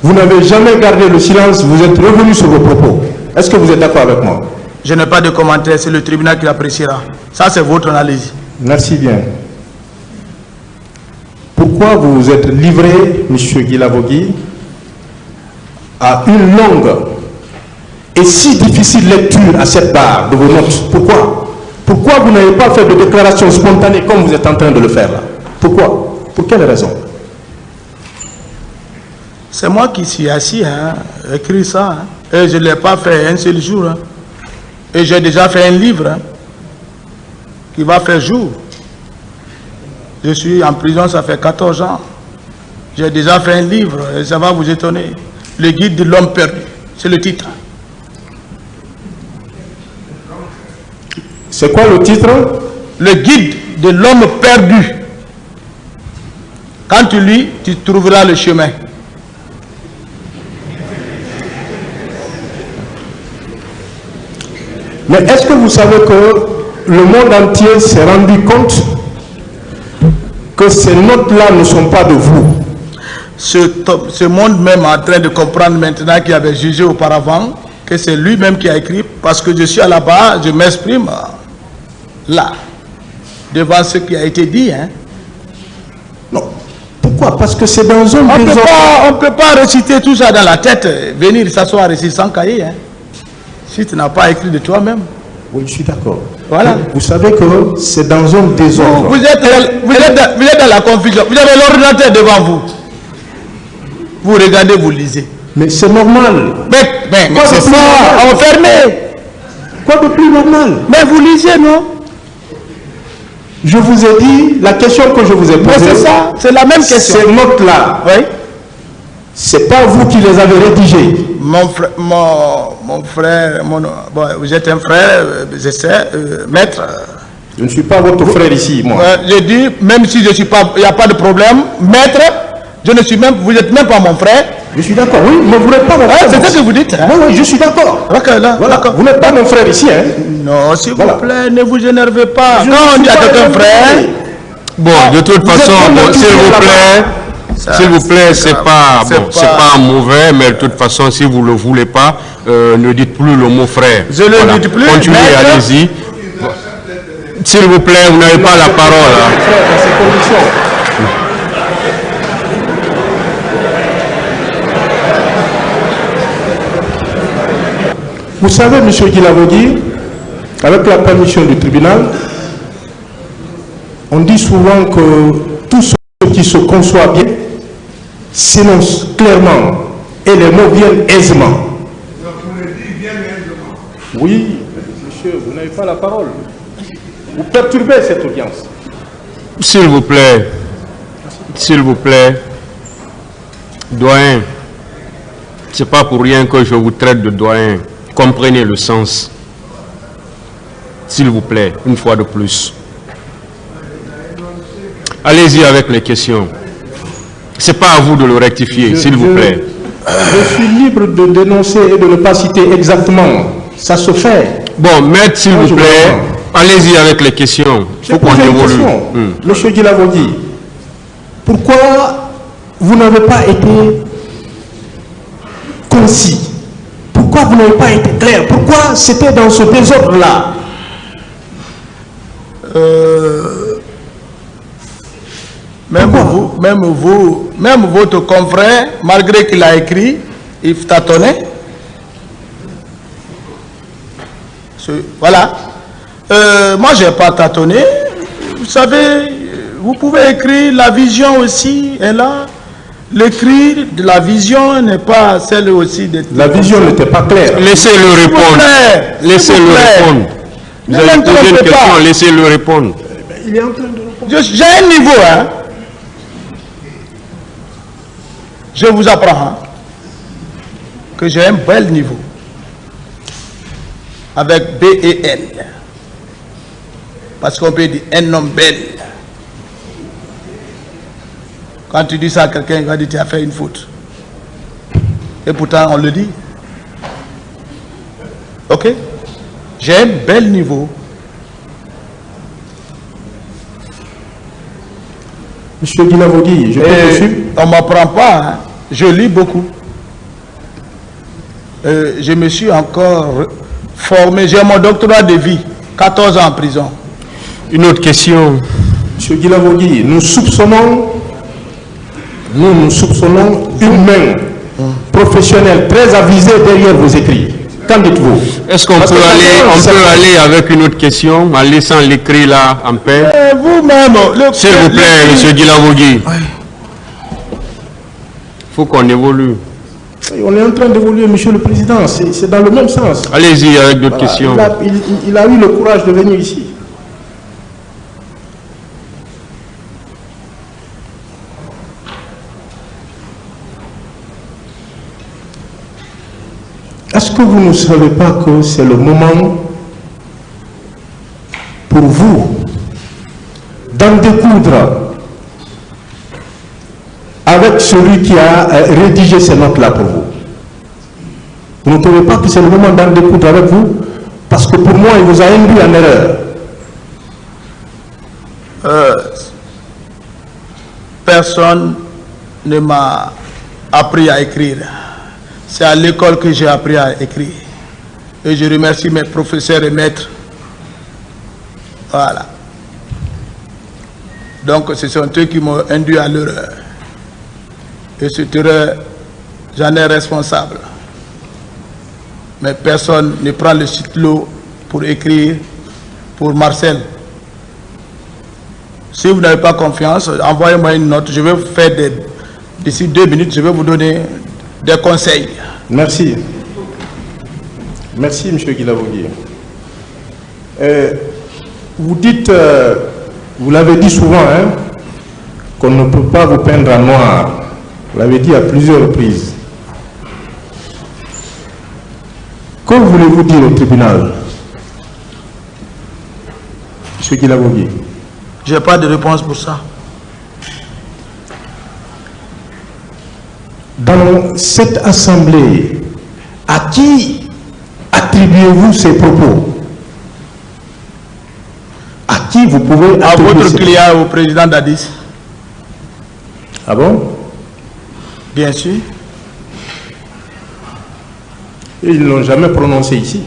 vous n'avez jamais gardé le silence, vous êtes revenu sur vos propos? Est-ce que vous êtes d'accord avec moi? Je n'ai pas de commentaire, c'est le tribunal qui l'appréciera. Ça, c'est votre analyse. Merci bien. Pourquoi vous vous êtes livré, M. Guy Lavogui, à une longue et si difficile lecture à cette barre de vos notes? Pourquoi vous n'avez pas fait de déclaration spontanée comme vous êtes en train de le faire là? Pourquoi? Pour quelle raison? C'est moi qui suis assis, écrit ça, et je ne l'ai pas fait un seul jour. Et j'ai déjà fait un livre qui va faire jour. Je suis en prison, ça fait 14 ans. J'ai déjà fait un livre, et ça va vous étonner. Le guide de l'homme perdu, c'est le titre. C'est quoi le titre? Le guide de l'homme perdu. Quand tu lis, tu trouveras le chemin. Mais est-ce que vous savez que le monde entier s'est rendu compte que ces notes-là ne sont pas de vous? Ce monde même est en train de comprendre maintenant qu'il avait jugé auparavant que c'est lui-même qui a écrit, parce que je suis à la base, je m'exprime là, devant ce qui a été dit. Hein. Non. Pourquoi? Parce que c'est dans un désordre. On ne peut pas réciter tout ça dans la tête, venir s'asseoir ici sans cahier. Hein. Si tu n'as pas écrit de toi-même. Oui, je suis d'accord. Voilà. Vous savez que c'est dans un désordre. Vous êtes dans la confusion. Vous avez l'ordinateur devant vous. Vous regardez, vous lisez. Mais c'est normal. Mais c'est ça, enfermé. Quoi de plus normal? Mais vous lisez, non? Je vous ai dit, la question que je vous ai posée. Mais c'est ça, c'est la même question. Ces notes-là, oui. C'est pas vous qui les avez rédigées. Mon frère, bon, vous êtes un frère, je sais, maître. Je ne suis pas votre frère ici, moi. Je dis, même si je suis pas, il n'y a pas de problème, maître, je ne suis même, vous n'êtes même pas mon frère. Je suis d'accord, oui, mais vous n'êtes pas mon frère. C'est ce que vous dites. Hein? Oui, je suis d'accord. Voilà. Vous n'êtes pas mon frère ici, hein? Non, s'il vous plaît, ne vous énervez pas. Quand on dit à quelqu'un frère. Bon, de toute façon, s'il vous plaît, c'est pas mauvais, mais de toute façon, si vous ne le voulez pas, ne dites plus le mot frère. Je ne le dis plus. Continuez, allez-y. S'il vous plaît, vous n'avez pas la parole. Hein. Dans ces conditions. Vous savez, M. Guilavogui, avec la permission du tribunal, on dit souvent que tout ce qui se conçoit bien s'énonce clairement et les mots viennent aisément. Oui, monsieur, vous n'avez pas la parole. Vous perturbez cette audience. S'il vous plaît, doyen, c'est pas pour rien que je vous traite de doyen. Comprenez le sens. S'il vous plaît, une fois de plus. Allez-y avec les questions. C'est pas à vous de le rectifier, s'il vous plaît. Je suis libre de dénoncer et de ne pas citer exactement. Ça se fait. Bon, maître, s'il vous plaît, allez-y avec les questions. Il faut qu'on évolue. Monsieur Guilavogui, pourquoi vous n'avez pas été concis? Pourquoi vous n'avez pas été clair? Pourquoi c'était dans ce désordre-là? Même votre confrère, malgré qu'il a écrit, il tâtonnait. Voilà. Moi, je n'ai pas tâtonné. Vous savez, vous pouvez écrire la vision aussi, et là, l'écrit de la vision n'est pas celle aussi de... La vision n'était pas claire. Laissez-le répondre. Laissez-le répondre. Vous avez posé une question, laissez-le répondre. Il est en train de répondre. J'ai un niveau, hein. Je vous apprends hein, que j'ai un bel niveau. Avec B et N. Parce qu'on peut dire un homme bel. Quand tu dis ça à quelqu'un, il va dire tu as fait une faute. Et pourtant, on le dit. Ok? J'ai un bel niveau. Monsieur Guilavogui, je peux poursuivre? On ne m'apprend pas. Hein. Je lis beaucoup. Je me suis encore formé. J'ai mon doctorat de vie. 14 ans en prison. Une autre question. Monsieur Guilavogui, nous soupçonnons une main professionnelle très avisée derrière vos écrits. Qu'en dites-vous? Est-ce qu'on peut aller avec une autre question en laissant l'écrit là en paix? Vous-même. S'il vous plaît, monsieur Guilavogui. Il faut qu'on évolue. On est en train d'évoluer, monsieur le président. C'est dans le même sens. Allez-y avec d'autres questions. Il a eu le courage de venir ici. Est-ce que vous ne savez pas que c'est le moment pour vous d'en découdre avec celui qui a rédigé ces notes-là pour vous? Vous ne trouvez pas que c'est le moment d'en découdre avec vous? Parce que pour moi, il vous a induit en erreur. Personne ne m'a appris à écrire. C'est à l'école que j'ai appris à écrire. Et je remercie mes professeurs et maîtres. Voilà. Donc ce sont eux qui m'ont induit à l'erreur. Et cette erreur, j'en ai responsable. Mais personne ne prend le stylo pour écrire pour Marcel. Si vous n'avez pas confiance, envoyez-moi une note. Je vais vous faire d'ici 2 minutes, je vais vous donner des conseils. Merci. Merci, M. Guilavogui. Vous dites, vous l'avez dit souvent, hein, qu'on ne peut pas vous peindre en noir. Vous l'avez dit à plusieurs reprises. Que voulez-vous dire au tribunal, M. Guilavogui? Je n'ai pas de réponse pour ça. Dans cette assemblée, à qui attribuez-vous ces propos? À qui vous pouvez à attribuer votre ces client, au président Dadis? Ah bon? Bien sûr. Ils ne l'ont jamais prononcé ici.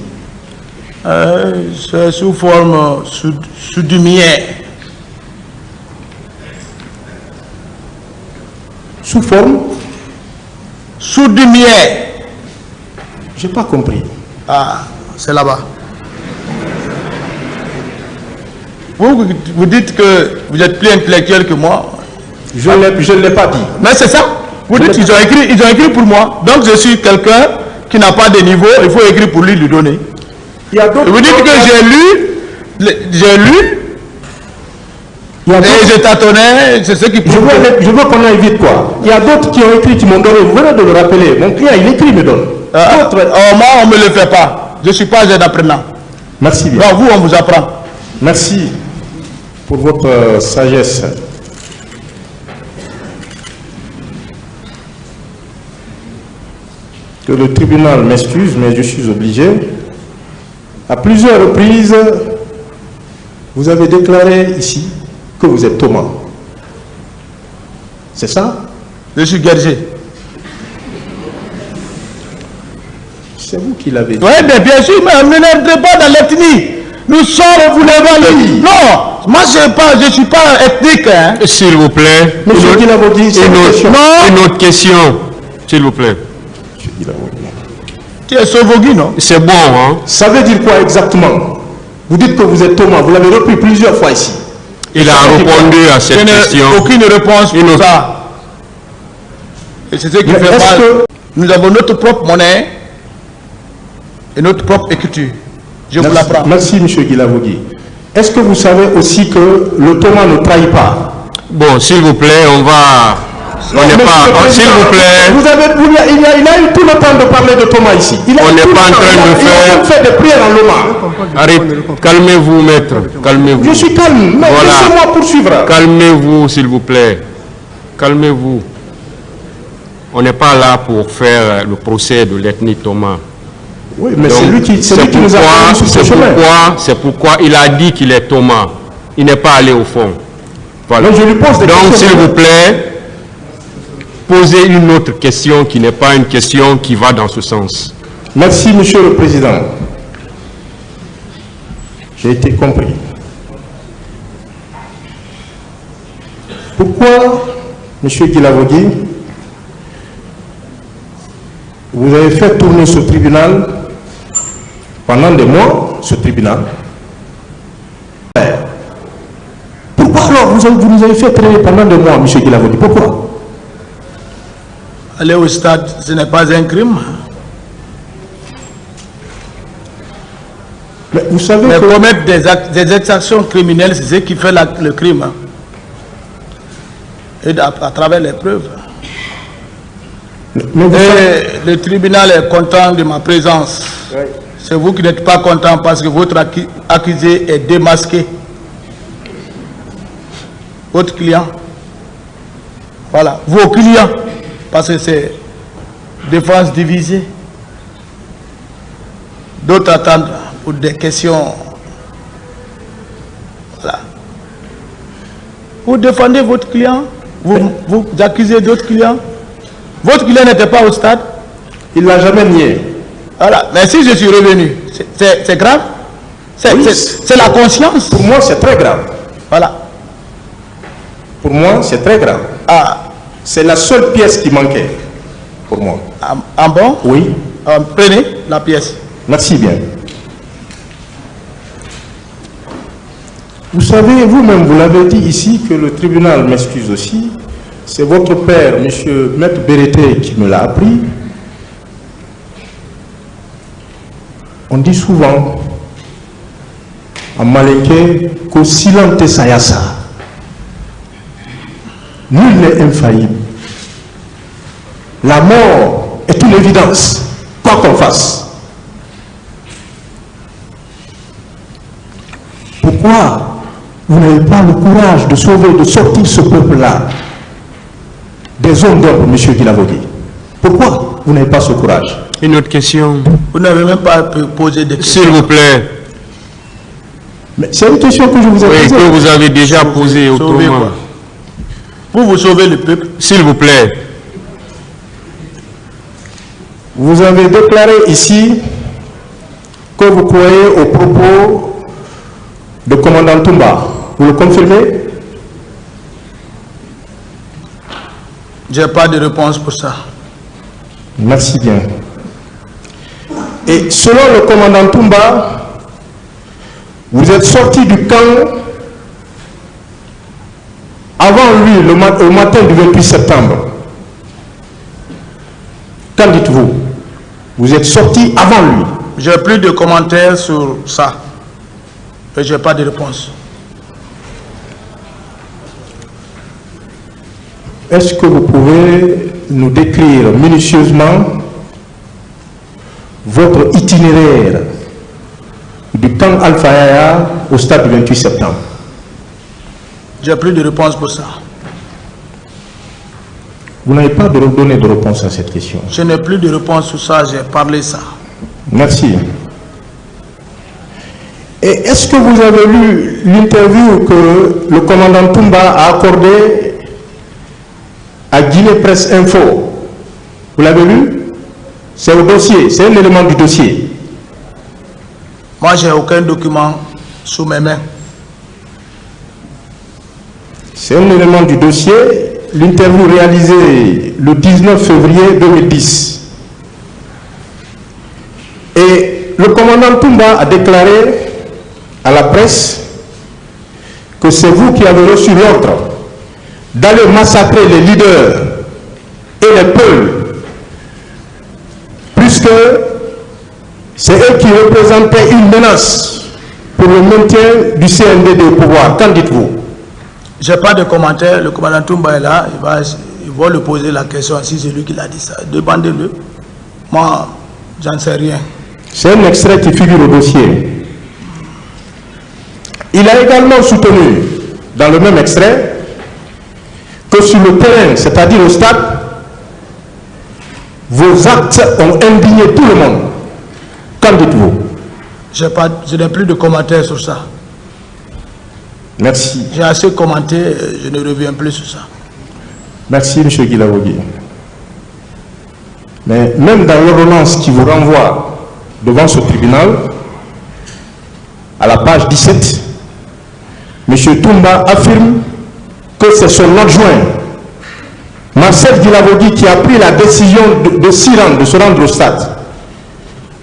C'est sous forme soudimière. Sous forme? Soudimière. Je n'ai pas compris. Ah, c'est là-bas. Vous dites que vous êtes plus intellectuel que moi. Je ne l'ai pas dit. Mais c'est ça. Vous dites qu'ils ont écrit pour moi. Donc je suis quelqu'un qui n'a pas de niveau. Il faut écrire pour lui donner. Il y a d'autres. Vous dites que j'ai lu. Et je tâtonnais, c'est ce qui Je veux qu'on aille vite, quoi. Il y a d'autres qui ont écrit, qui m'ont donné. Vous venez de le rappeler. Mon client, il écrit, il me donne. Moi, on ne me le fait pas. Je ne suis pas un apprenant. Merci bien. Donc, vous, on vous apprend. Merci pour votre sagesse. Que le tribunal m'excuse, mais je suis obligé. À plusieurs reprises, vous avez déclaré ici que vous êtes Thomas. C'est ça? Je suis Gergé. C'est vous qui l'avez dit. Oui, mais bien sûr, mais ne n'entrez pas dans l'ethnie. Nous sommes, vous l'avez dit. Non, moi je ne suis pas ethnique. Hein. S'il vous plaît. Monsieur Guilavogui, c'est une autre question, s'il vous plaît. Monsieur Guilavogui. Tu es Sovogui, non? C'est bon, hein? Ça veut dire quoi exactement? Vous dites que vous êtes Thomas, vous l'avez repris plusieurs fois ici. Il a répondu à cette question. Aucune réponse pour ça. Et c'est ce qui fait mal. Nous avons notre propre monnaie et notre propre écriture. Je vous l'apprends. Merci, M. Guilavogui. Est-ce que vous savez aussi que le Thomas ne trahit pas? Bon, s'il vous plaît, on va... On n'est pas... S'il vous plaît... Il a eu tout le temps de parler de Thomas ici. On n'est pas en train de faire... Il a fait des prières en Loma. Arrêtez. Calmez-vous, maître. Calmez-vous. Je suis calme, mais voilà. laissez-moi poursuivre. Calmez-vous, s'il vous plaît. Calmez-vous. On n'est pas là pour faire le procès de l'ethnie Thomas. Oui, mais c'est lui qui nous a fait sur ce chemin. C'est pourquoi il a dit qu'il est Thomas. Il n'est pas allé au fond. Voilà. Donc, je lui pose des questions. Donc, s'il vous plaît, posez une autre question qui n'est pas une question qui va dans ce sens. Merci, Monsieur le Président. J'ai été compris. Pourquoi, Monsieur Guilavogui, vous avez fait tourner ce tribunal pendant des mois, ce tribunal? Pourquoi alors vous nous avez fait traîner pendant des mois, M. Guilavogui? Pourquoi? Aller au stade, ce n'est pas un crime. Mais vous savez mais que... commettre des exactions criminelles, c'est ce qui fait le crime. Et à travers les preuves. Mais et le tribunal est content de ma présence. Oui. C'est vous qui n'êtes pas content parce que votre accusé est démasqué. Votre client. Voilà, vos clients. Parce que c'est défense divisée. D'autres attendent pour des questions. Voilà. Vous défendez votre client. Vous accusez d'autres clients. Votre client n'était pas au stade. Il ne l'a jamais nié. Voilà. Mais si je suis revenu, c'est grave. C'est la conscience. Pour moi, c'est très grave. Voilà. Pour moi, c'est très grave. Ah. C'est la seule pièce qui manquait. Pour moi. Ah bon? Oui. Prenez la pièce. Merci bien. Vous savez, vous-même, vous l'avez dit ici, que le tribunal m'excuse aussi. C'est votre père, M. Maître Bérété, qui me l'a appris. On dit souvent, en malinqué, qu'au silente sayasa, nul n'est infaillible. La mort est une évidence, quoi qu'on fasse. Pourquoi vous n'avez pas le courage de sauver, de sortir ce peuple-là des hommes d'ordre, M. Guilavogui? Pourquoi vous n'avez pas ce courage? Une autre question. Vous n'avez même pas posé de questions. S'il vous plaît. Mais c'est une question que je vous ai posée. Oui, que vous avez déjà posée autrement. Vous sauvez le peuple. S'il vous plaît. Vous avez déclaré ici que vous croyez aux propos de commandant Toumba. Vous le confirmez? Je n'ai pas de réponse pour ça. Merci bien. Et selon le commandant Toumba, vous êtes sorti du camp avant lui, au matin du 28 septembre. Qu'en dites-vous? Vous êtes sorti avant lui. J'ai plus de commentaires sur ça. Et je n'ai pas de réponse. Est-ce que vous pouvez nous décrire minutieusement votre itinéraire du camp Alpha Yaya au stade du 28 septembre? J'ai plus de réponse pour ça. Vous n'avez pas donné de réponse à cette question. Je n'ai plus de réponse sur ça, j'ai parlé ça. Merci. Et est-ce que vous avez lu l'interview que le commandant Toumba a accordée à Guinée Presse Info? Vous l'avez lu? C'est au dossier, c'est un élément du dossier. Moi, j'ai aucun document sous mes mains. C'est un élément du dossier, l'interview réalisée le 19 février 2010. Et le commandant Toumba a déclaré à la presse que c'est vous qui avez reçu l'ordre d'aller massacrer les leaders et les peuples, puisque c'est eux qui représentaient une menace pour le maintien du CNDD au pouvoir. Qu'en dites-vous? Je n'ai pas de commentaire. Le commandant Toumba est là. Il va lui poser la question si c'est lui qui l'a dit ça. Demandez-le. Moi, j'en sais rien. C'est un extrait qui figure au dossier. Il a également soutenu, dans le même extrait, que sur le terrain, c'est-à-dire au stade, vos actes ont indigné tout le monde. Qu'en dites-vous? Je n'ai plus de commentaires sur ça. Merci. J'ai assez commenté, je ne reviens plus sur ça. Merci, M. Guilavogui. Mais même dans l'ordonnance qui vous renvoie devant ce tribunal, à la page 17, M. Toumba affirme que c'est son adjoint, Marcel Guilavogui, qui a pris la décision de se rendre au stade,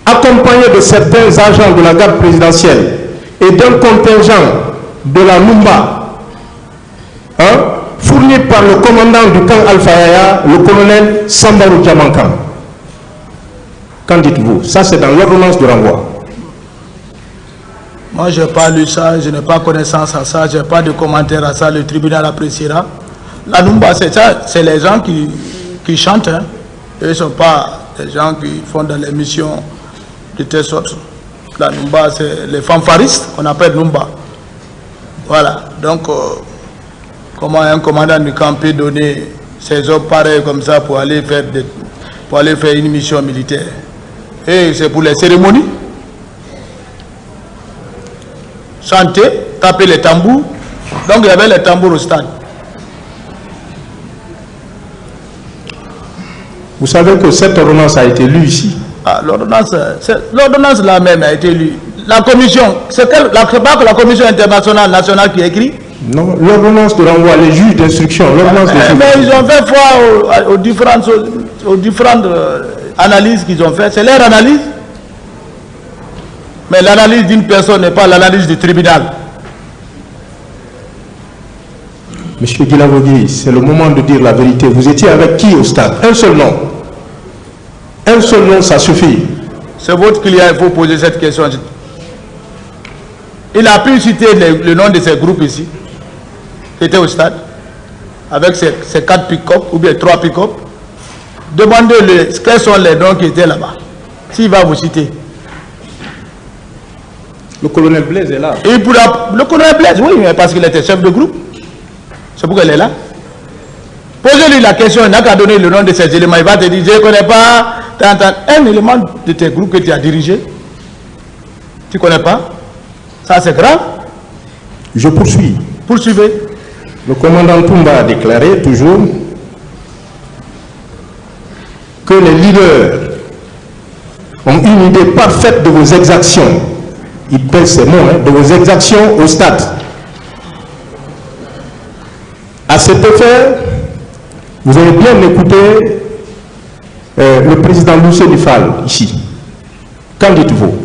accompagné de certains agents de la garde présidentielle et d'un contingent de la Numba, fourni par le commandant du camp Alpha Yaya, le colonel Sambarou Diamankan. Qu'en dites-vous? Ça, c'est dans l'ordonnance de renvoi. Moi, je n'ai pas lu ça, je n'ai pas connaissance à ça, je n'ai pas de commentaire à ça, le tribunal appréciera. La Numba, c'est ça, c'est les gens qui chantent. Ils ne sont pas des gens qui font dans les missions de telle sorte. La Numba, c'est les fanfaristes qu'on appelle Numba. Voilà. Donc, comment un commandant du camp peut donner ses hommes pareils comme ça pour aller faire une mission militaire? Et c'est pour les cérémonies. Chanter, taper les tambours. Donc, il y avait les tambours au stade. Vous savez que cette ordonnance a été lue ici. Ah, l'ordonnance là même a été lue. La commission, c'est pas que la commission internationale nationale qui écrit. Non, l'ordonnance de renvoi, les juges d'instruction, l'ordonnance de mais ils ont fait foi aux différentes analyses qu'ils ont fait. C'est leur analyse. Mais l'analyse d'une personne n'est pas l'analyse du tribunal. Monsieur Guilavogui, c'est le moment de dire la vérité. Vous étiez avec qui au stade? Un seul nom. Un seul nom, ça suffit. C'est votre client, il faut poser cette question. Il a pu citer le nom de ces groupes ici, qui étaient au stade, avec ces 4 pick-up ou bien 3 pick-up. Demandez-le quels sont les noms qui étaient là-bas. S'il va vous citer. Le colonel Blaise est là. Le colonel Blaise, oui, mais parce qu'il était chef de groupe. C'est pourquoi il est là. Posez-lui la question, il n'a qu'à donner le nom de ces éléments. Il va te dire, je ne connais pas un élément de tes groupes que tu as dirigé. Tu ne connais pas? Ça, c'est grave. Je poursuis. Poursuivez. Le commandant Toumba a déclaré toujours que les leaders ont une idée parfaite de vos exactions. Il pèse ces mots, de vos exactions au stade. À cet effet, vous avez bien écouté le président Moussé Nifal ici. Qu'en dites-vous?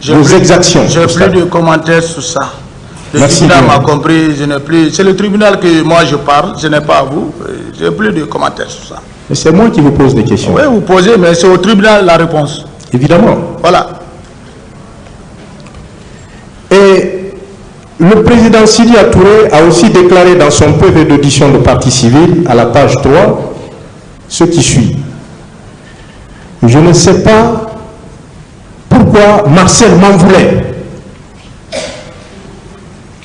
Vos exactions. Je n'ai plus de commentaires sur ça. Le Merci tribunal bien. m'a compris, je n'ai plus. C'est le tribunal que moi je parle, je n'ai pas à vous. Je n'ai plus de commentaires sur ça. Mais c'est moi qui vous pose des questions. Oui, vous posez, mais c'est au tribunal la réponse. Évidemment. Voilà. Et le président Sidia Touré a aussi déclaré dans son PV d'audition de partie civile, à la page 3, ce qui suit. Je ne sais pas pourquoi Marcel m'en voulait.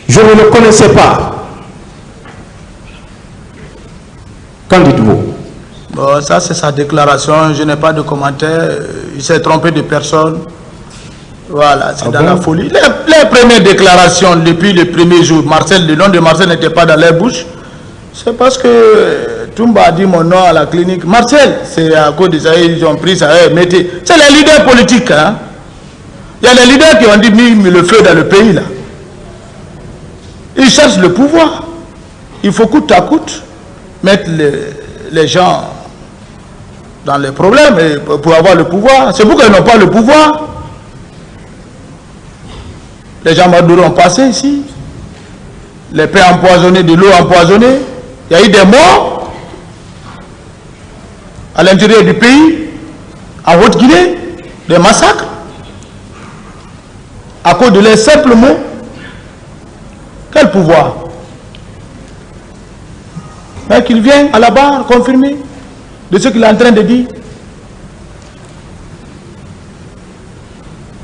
Je ne le connaissais pas. Qu'en dites-vous? Bon, ça, c'est sa déclaration. Je n'ai pas de commentaire. Il s'est trompé de personne. Voilà, c'est dans la folie. Les premières déclarations depuis le premier jour, le nom de Marcel n'était pas dans leur bouche. C'est parce que Toumba a dit mon nom à la clinique. Marcel, c'est à cause de ça, ils ont pris ça. Mettez. C'est les leaders politiques. Hein? Il y a les leaders qui ont dit mis le feu dans le pays. Là. Ils cherchent le pouvoir. Il faut coûte à coûte mettre les gens dans les problèmes pour avoir le pouvoir. C'est pourquoi ils n'ont pas le pouvoir. Les gens ont passé ici. Les paix empoisonnés, de l'eau empoisonnée. Il y a eu des morts à l'intérieur du pays, en Haute-Guinée, des massacres, à cause de leurs simples mots. Quel pouvoir? Mais qu'il vienne à la barre confirmer de ce qu'il est en train de dire.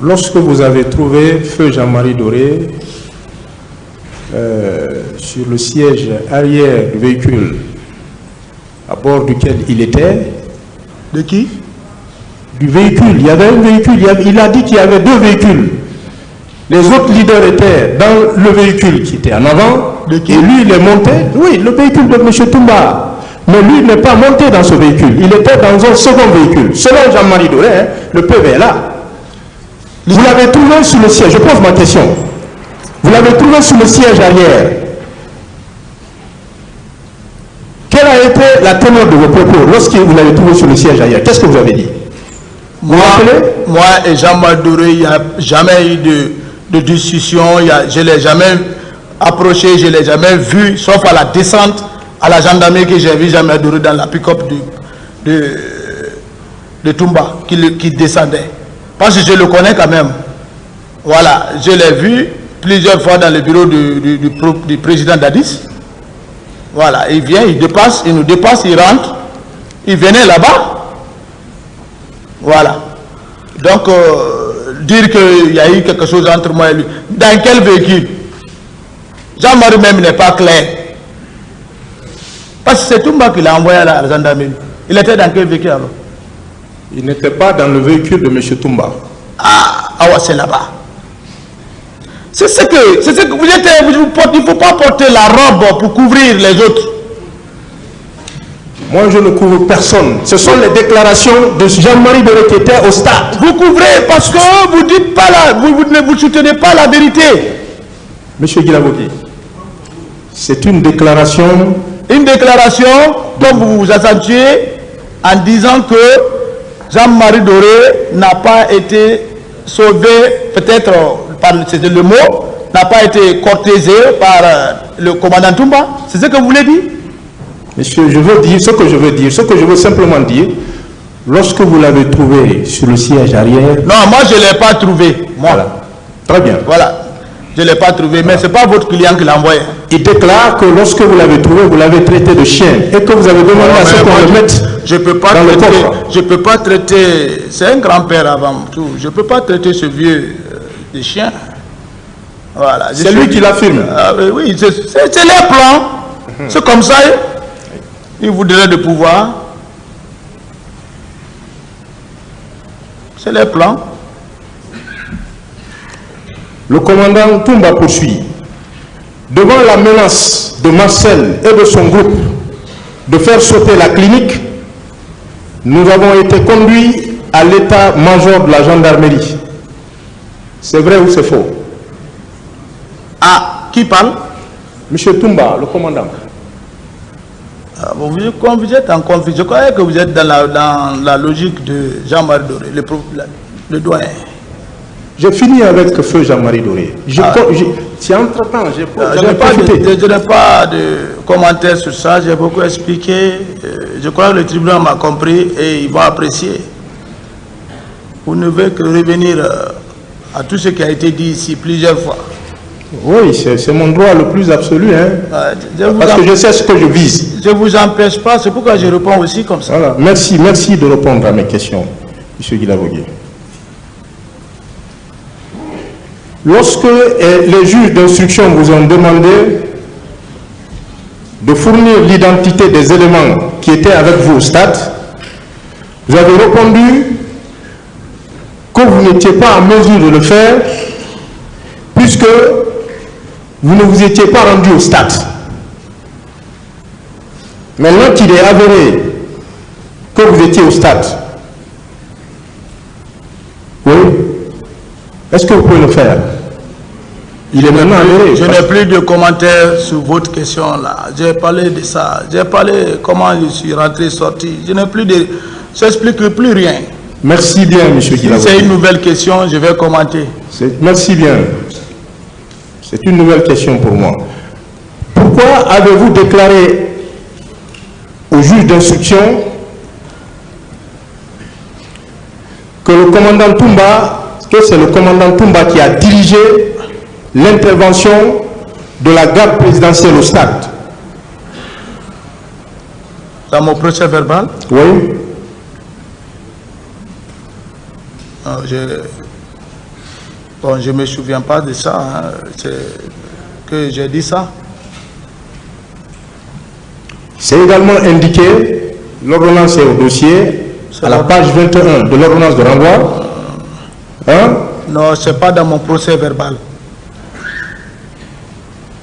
Lorsque vous avez trouvé feu Jean-Marie Doré sur le siège arrière du véhicule à bord duquel il était. De qui? Du véhicule. Il y avait un véhicule. Il a dit qu'il y avait 2 véhicules. Les autres leaders étaient dans le véhicule qui était en avant. De qui? Et lui, il est monté. Oui, le véhicule de M. Toumba. Mais lui, il n'est pas monté dans ce véhicule. Il était dans un second véhicule. Selon Jean-Marie Doré, le PV est là. Vous l'avez trouvé sur le siège. Je pose ma question. Vous l'avez trouvé sur le siège arrière. Quelle a été la teneur de vos propos lorsque vous l'avez trouvé sur le siège arrière? Qu'est-ce que vous avez dit? Moi et Jean-Marie Doré, il n'y a jamais eu de discussion. Je ne l'ai jamais approché, je ne l'ai jamais vu, sauf à la descente, à la gendarmerie que j'ai vu Jean-Marie Doré dans la pick-up de Toumba qui descendait. Parce que je le connais quand même. Voilà, je l'ai vu plusieurs fois dans le bureau du président Dadis. Voilà, il vient, il dépasse, il nous dépasse, il rentre. Il venait là-bas. Voilà. Donc, dire qu'il y a eu quelque chose entre moi et lui. Dans quel véhicule? Jean-Marie même n'est pas clair. Parce que c'est Toumba qui l'a envoyé à la gendarmerie. Il était dans quel véhicule alors? Il n'était pas dans le véhicule de M. Toumba. Ah ouais, c'est là-bas. C'est ce que vous êtes. Il ne faut pas porter la robe pour couvrir les autres. Moi, je ne couvre personne. Ce sont les déclarations de Jean-Marie Doré qui était au stade. Vous couvrez parce que vous dites pas vous soutenez pas la vérité. Monsieur Guilabogui, c'est une déclaration. Une déclaration dont vous vous accentuez en disant que Jean-Marie Doré n'a pas été sauvé, peut-être par le mot, n'a pas été cortésé par le commandant Toumba. C'est ce que vous voulez dire? Monsieur, je veux dire ce que je veux dire. Ce que je veux simplement dire, lorsque vous l'avez trouvé sur le siège arrière... Non, moi je ne l'ai pas trouvé. Moi. Voilà. Très bien. Voilà. Je ne l'ai pas trouvé, mais ce n'est pas votre client qui l'a envoyé. Il déclare que lorsque vous l'avez trouvé, vous l'avez traité de chien et que vous avez demandé à ce qu'on le mette dans le coffre. Je ne peux pas traiter... C'est un grand-père avant tout. Je ne peux pas traiter ce vieux de chien. Voilà. C'est lui qui l'affirme. Oui, c'est les plans. C'est comme ça. Il voudrait de pouvoir. C'est les plans. Le commandant Toumba poursuit. Devant la menace de Marcel et de son groupe de faire sauter la clinique, nous avons été conduits à l'état-major de la gendarmerie. C'est vrai ou c'est faux? Ah, qui parle? Monsieur Toumba, le commandant. Bon, vous êtes en confusion. Je croyais que vous êtes dans la logique de Jean-Marie Doré, le doyen. J'ai fini avec feu Jean-Marie Doré. Si entre-temps, je n'ai pas de commentaires sur ça. J'ai beaucoup expliqué. Je crois que le tribunal m'a compris et il va apprécier. Vous ne pouvez que revenir à tout ce qui a été dit ici plusieurs fois. Oui, c'est mon droit le plus absolu. Hein. Parce que je sais ce que je vise. Je ne vous empêche pas, c'est pourquoi je réponds aussi comme ça. Voilà. Merci de répondre à mes questions, M. Guilabogui. Lorsque les juges d'instruction vous ont demandé de fournir l'identité des éléments qui étaient avec vous au stade, vous avez répondu que vous n'étiez pas en mesure de le faire puisque vous ne vous étiez pas rendu au stade. Maintenant qu'il est avéré que vous étiez au stade, oui, est-ce que vous pouvez le faire? Il est maintenant avéré. Je n'ai plus de commentaires sur votre question là. J'ai parlé de ça. J'ai parlé comment je suis rentré, sorti. Je n'ai plus de... Je n'explique plus rien. Merci bien, M. Guilabogui. Si c'est une nouvelle question, je vais commenter. Merci bien. C'est une nouvelle question pour moi. Pourquoi avez-vous déclaré au juge d'instruction que le commandant Toumba, que c'est le commandant Toumba qui a dirigé l'intervention de la garde présidentielle au stade? Dans mon procès verbal? Oui. Je ne me souviens pas de ça. Hein. C'est que j'ai dit ça. C'est également indiqué, l'ordonnance est au dossier, à la page 21 de l'ordonnance de renvoi. Hein? Non, ce n'est pas dans mon procès verbal.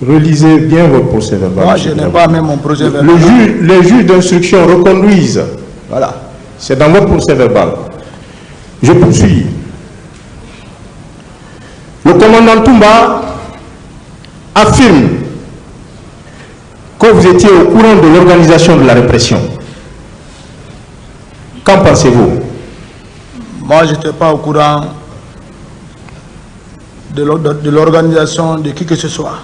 Relisez bien votre procès verbal. Moi, je n'ai pas même mon procès verbal. Les juges d'instruction reconduisent. Voilà. C'est dans votre procès verbal. Je poursuis. Le commandant Toumba affirme que vous étiez au courant de l'organisation de la répression. Qu'en pensez-vous? Moi, je n'étais pas au courant de l'organisation de qui que ce soit.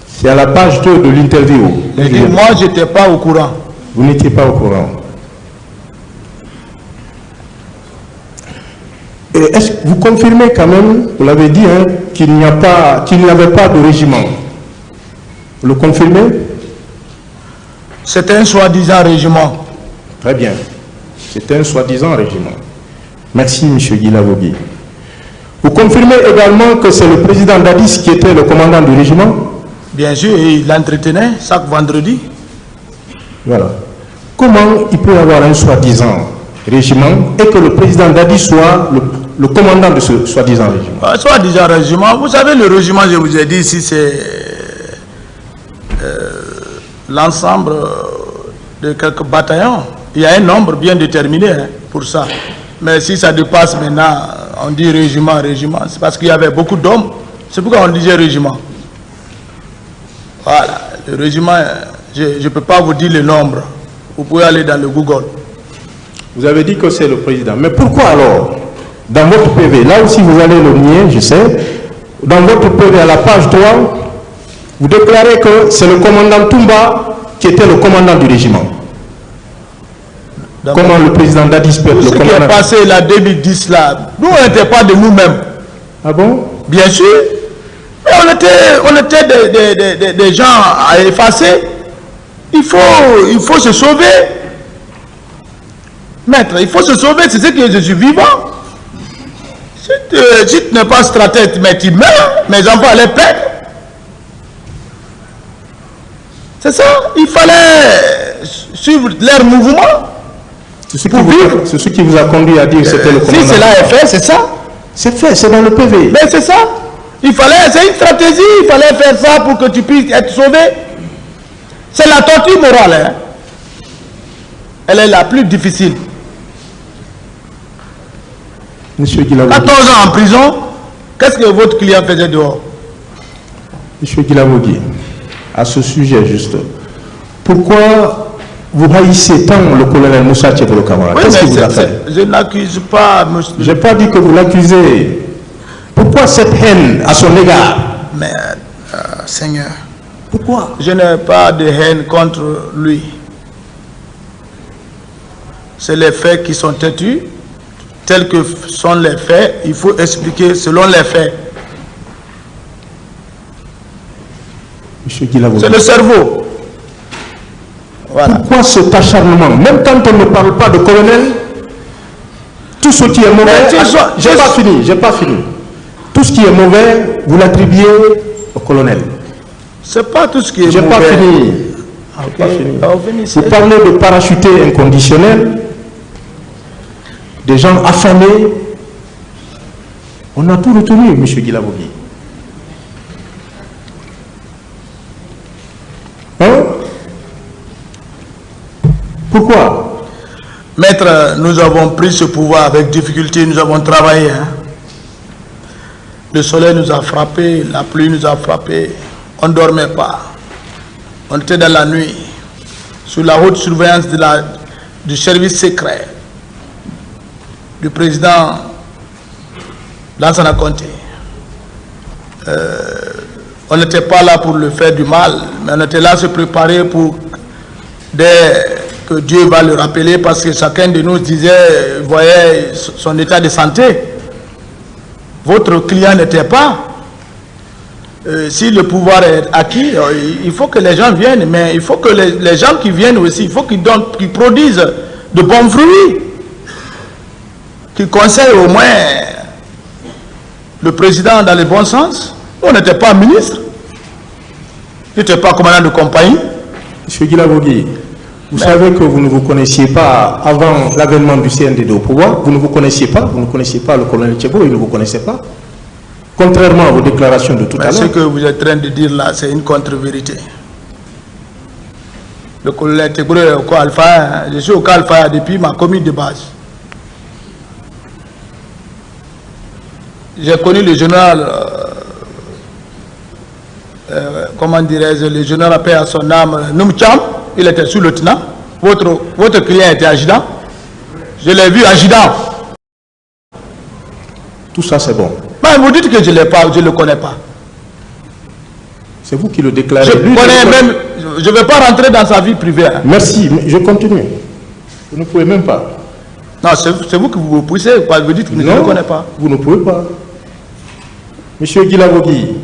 C'est à la page 2 de l'interview. Moi, je n'étais pas au courant. Vous n'étiez pas au courant. Est-ce que vous confirmez quand même, vous l'avez dit, hein, qu'il n'y avait pas de régiment? Vous le confirmez? C'était un soi-disant régiment. Très bien. C'était un soi-disant régiment. Merci, M. Guilabogui. Vous confirmez également que c'est le président Dadis qui était le commandant du régiment? Bien sûr, et il l'entretenait chaque vendredi. Voilà. Comment il peut y avoir un soi-disant régiment et que le président Dadis soit le commandant de ce soi-disant régiment? Soi-disant régiment, vous savez, le régiment, je vous ai dit, ici, c'est l'ensemble de quelques bataillons. Il y a un nombre bien déterminé pour ça. Mais si ça dépasse maintenant, on dit régiment, régiment, c'est parce qu'il y avait beaucoup d'hommes. C'est pourquoi on disait régiment. Voilà, le régiment, je ne peux pas vous dire le nombre. Vous pouvez aller dans le Google. Vous avez dit que c'est le président. Mais pourquoi alors, dans votre PV, là aussi vous allez le nier, je sais, dans votre PV à la page 3, vous déclarez que c'est le commandant Toumba qui était le commandant du régiment. Comment le président Dadis peut être le commandant? Ce qui est passé la 2010 là, nous on n'était pas de nous-mêmes. Ah bon? Bien sûr. Mais on était des gens à effacer. Il faut se sauver. Maître, il faut se sauver, c'est ce que je suis vivant. Si tu n'es pas stratège, mais tu meurs, mes enfants allaient perdre. C'est ça, il fallait suivre leur mouvement. C'est ce qui vous a conduit à dire que c'était le commandant. Si cela est fait, c'est ça. C'est fait, c'est dans le PV. Mais c'est ça. C'est une stratégie, il fallait faire ça pour que tu puisses être sauvé. C'est la torture morale. Hein. Elle est la plus difficile. Monsieur Guilavogui. 14 ans en prison, qu'est-ce que votre client faisait dehors? Monsieur Guilavogui, à ce sujet juste, pourquoi vous haïssez tant le colonel Moussa Tchébolo Camara? Oui, qu'est-ce qu'il vous a fait? Je n'accuse pas monsieur. Je n'ai pas dit que vous l'accusez. Pourquoi cette haine à son égard? Mais, Seigneur, pourquoi? Je n'ai pas de haine contre lui. C'est les faits qui sont têtus. Tels que sont les faits, il faut expliquer selon les faits. Monsieur Guilavogui. C'est le cerveau. Voilà. Pourquoi cet acharnement? Même quand on ne parle pas de colonel, tout ce qui est mauvais... J'ai pas fini. Tout ce qui est mauvais, vous l'attribuez au colonel. C'est pas tout ce qui est mauvais. J'ai pas fini. Okay. Vous parlez de parachutés inconditionnels, des gens affamés. On a tout retenu, M. Guilavogui. Hein? Pourquoi? Maître, nous avons pris ce pouvoir avec difficulté, nous avons travaillé. Hein? Le soleil nous a frappé, la pluie nous a frappé, on ne dormait pas. On était dans la nuit, sous la haute surveillance du service secret du président Lansana Conté. On n'était pas là pour le faire du mal, mais on était là à se préparer pour que Dieu va le rappeler, parce que chacun de nous disait, voyait son état de santé. Votre client n'était pas. Si le pouvoir est acquis, il faut que les gens viennent, mais il faut que les gens qui viennent aussi, il faut qu'ils produisent de bons fruits, qu'ils conseillent au moins le président dans le bon sens. On n'était pas ministre, on n'était pas commandant de compagnie. Monsieur Guilavogui, vous savez que vous ne vous connaissiez pas avant l'avènement du CNDD au pouvoir, vous ne connaissiez pas le colonel Tchebo, il ne vous connaissait pas. Contrairement à vos déclarations de tout à l'heure. Ce que vous êtes en train de dire là, c'est une contre-vérité. Le colonel Tchebo est au cas Alpha, je suis au cas Alpha depuis ma commune de base. J'ai connu le général, comment dirais-je, le général appelé à son âme, Noumcham, il était sous-lieutenant. Votre client était adjudant. Je l'ai vu adjudant. Tout ça c'est bon. Mais vous dites que je ne le connais pas. C'est vous qui le déclarez. Je ne vais pas rentrer dans sa vie privée. Hein. Merci, je continue. Vous ne pouvez même pas. Non, c'est vous qui vous poussez, vous dites que je ne le connais pas. Vous ne pouvez pas. Monsieur Guilavogui,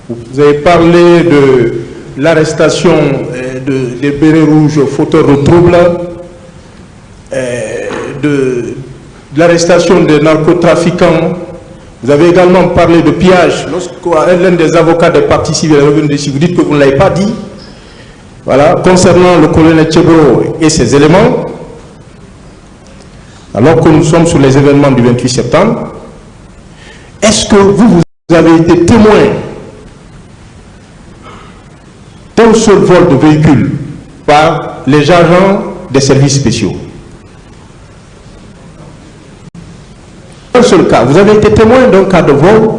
vous avez parlé de l'arrestation des bérets rouges fauteurs de troubles, de l'arrestation des narcotrafiquants. Vous avez également parlé de pillage. L'un des avocats des partis civils est revenu dessus, vous dites que vous ne l'avez pas dit. Voilà, concernant le colonel Tchebro et ses éléments, alors que nous sommes sur les événements du 28 septembre, est-ce que vous avez été témoin d'un seul vol de véhicule par les agents des services spéciaux? Un seul cas. Vous avez été témoin d'un cas de vol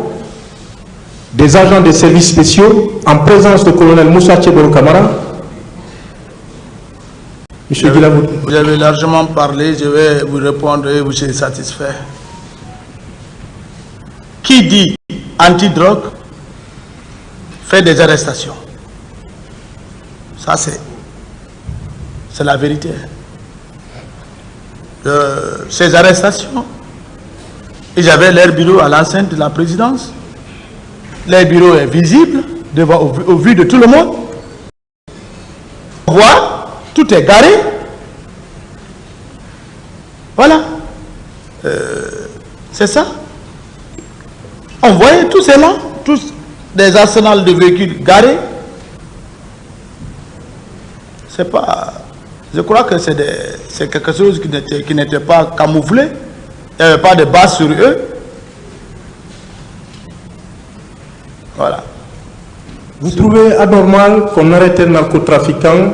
des agents des services spéciaux en présence du colonel Moussa Tchebro Kamara? Monsieur Guilavou. Vous avez largement parlé, je vais vous répondre et vous êtes satisfait. Qui dit anti-drogue fait des arrestations. Ça, c'est la vérité. Ces arrestations, ils avaient leur bureau à l'enceinte de la présidence. Leur bureau est visible au vu de tout le monde. On voit, tout est garé. Voilà. C'est ça. On voyait tous ces là, tous des arsenals de véhicules garés. C'est pas. Je crois que c'est quelque chose qui n'était pas camouflé. Il n'y avait pas de base sur eux. Voilà. Vous trouvez anormal qu'on arrête un narcotrafiquant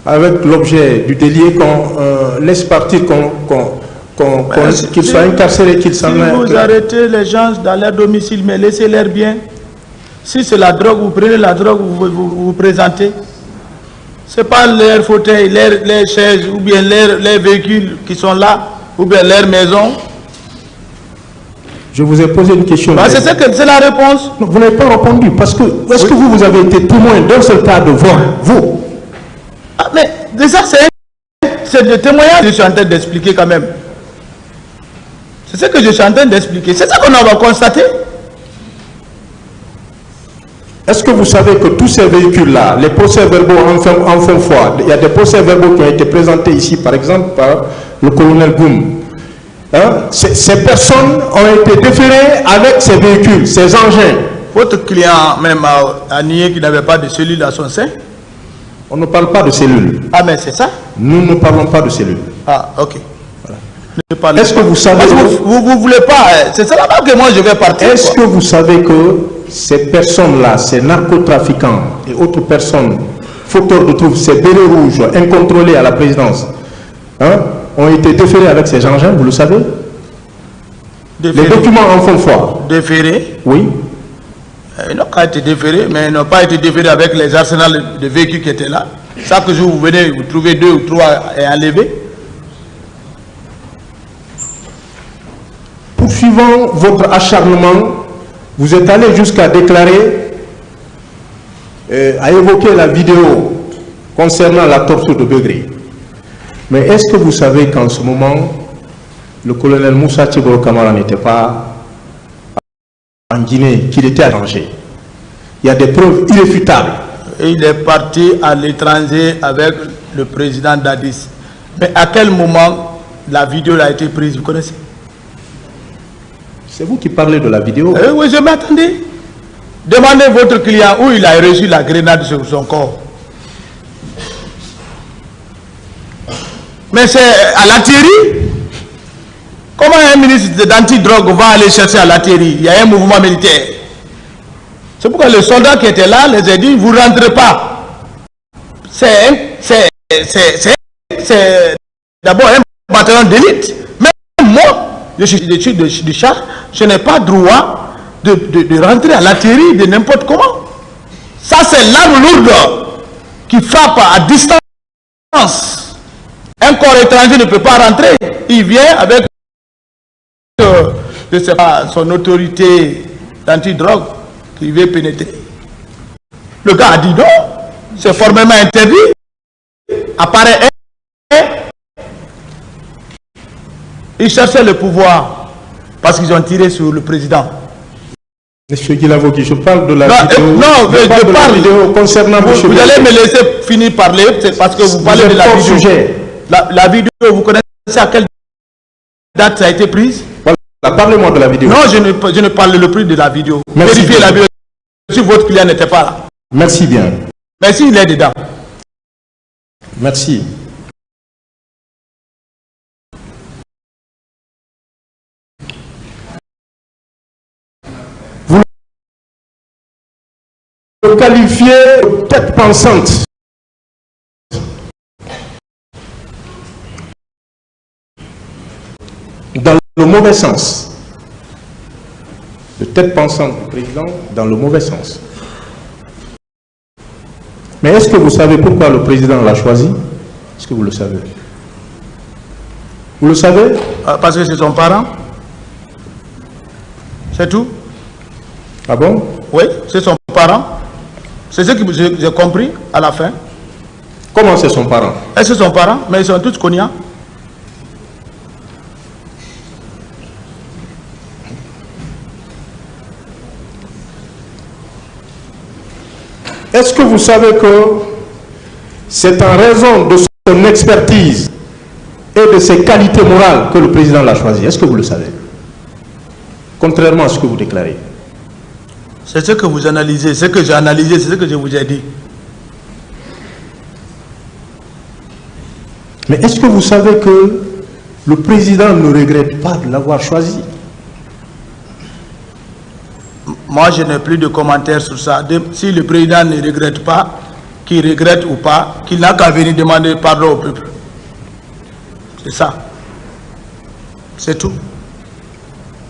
avec l'objet du délit, qu'on laisse partir, qu'il soit incarcéré, qu'il s'en aille? Si vous arrêtez les gens dans leur domicile, mais laissez-leur bien. Si c'est la drogue, vous prenez la drogue, vous présentez. Ce n'est pas leurs fauteuils, leurs chaises, ou bien leurs véhicules qui sont là, ou bien leurs maisons. Je vous ai posé une question. C'est la réponse. Non, vous n'avez pas répondu, parce que est-ce que vous avez été témoin d'un seul cas de vol, vous? Ah, mais déjà, c'est le témoignage que je suis en train d'expliquer quand même. C'est ce que je suis en train d'expliquer. C'est ça qu'on va constater. Est-ce que vous savez que tous ces véhicules-là, les procès-verbaux en font foi? Il y a des procès-verbaux qui ont été présentés ici, par exemple, par le colonel Goum. Hein? Ces personnes ont été déférées avec ces véhicules, ces engins. Votre client même a nié qu'il n'avait pas de cellules à son sein. On ne parle pas de cellules. Ah, mais c'est ça? Nous ne parlons pas de cellules. Ah, ok. Voilà. Est-ce que vous savez... Vous voulez pas... C'est là-bas que moi je vais partir. Est-ce que vous savez que ces personnes-là, ces narcotrafiquants et autres personnes, fauteurs de troubles, ces bérets rouges incontrôlés à la présidence, hein, ont été déférés avec ces engins, vous le savez? Déférés. Les documents en font foi. Déférés? Oui. Ils n'ont pas été déférés, mais ils n'ont pas été déférés avec les arsenals de véhicules qui étaient là. Chaque jour, vous venez, vous trouvez 2 ou 3 et enlevés. Poursuivant votre acharnement, vous êtes allé jusqu'à déclarer, à évoquer la vidéo concernant la torture de Begré. Mais est-ce que vous savez qu'en ce moment, le colonel Moussa Tchebro Kamara n'était pas en Guinée, qu'il était à danger? Il y a des preuves irréfutables. Et il est parti à l'étranger avec le président d'Addis. Mais à quel moment la vidéo a été prise, vous connaissez? C'est vous qui parlez de la vidéo? Oui, je m'attendais. Demandez votre client où il a reçu la grenade sur son corps. Mais c'est à l'Attiérie. Comment un ministre d'anti-drogue va aller chercher à l'Attiérie? Il y a un mouvement militaire. C'est pourquoi les soldats qui étaient là les a dit, vous ne rentrez pas. C'est d'abord un bataillon d'élite. Même moi, je suis de char, je n'ai pas droit de rentrer à l'Attiérie de n'importe comment. Ça, c'est l'arme lourde qui frappe à distance. Un corps étranger ne peut pas rentrer. Il vient avec je sais pas, son autorité d'anti-drogue qui veut pénétrer. Le gars a dit non, c'est formellement interdit. Apparaît ils cherchaient le pouvoir parce qu'ils ont tiré sur le président. Monsieur Guilavogui, je parle de la vidéo. Non, je parle de la vidéo concernant vous allez me laisser finir parler, c'est parce que vous parlez de la vidéo. Sujet. La vidéo, vous connaissez à quelle date ça a été prise? Parlez-moi de la vidéo. Non, je ne parle plus de la vidéo. Merci. Vérifiez la vidéo si votre client n'était pas là. Merci bien. Mais s'il est dedans. Merci. Vous le qualifiez de tête pensante. Dans le mauvais sens. De tête pensante du président dans le mauvais sens. Mais est-ce que vous savez pourquoi le président l'a choisi? Est-ce que vous le savez? Vous le savez? Parce que c'est son parent. C'est tout? Ah bon? Oui, c'est son parent. C'est ce que j'ai compris à la fin. Comment c'est son parent? Est-ce que c'est son parent? Mais ils sont tous connus. Est-ce que vous savez que c'est en raison de son expertise et de ses qualités morales que le président l'a choisi? Est-ce que vous le savez? Contrairement à ce que vous déclarez. C'est ce que vous analysez, ce que j'ai analysé, c'est ce que je vous ai dit. Mais est-ce que vous savez que le président ne regrette pas de l'avoir choisi? Moi, je n'ai plus de commentaires sur ça. Si le président ne regrette pas, qu'il regrette ou pas, qu'il n'a qu'à venir demander pardon au peuple. C'est ça. C'est tout.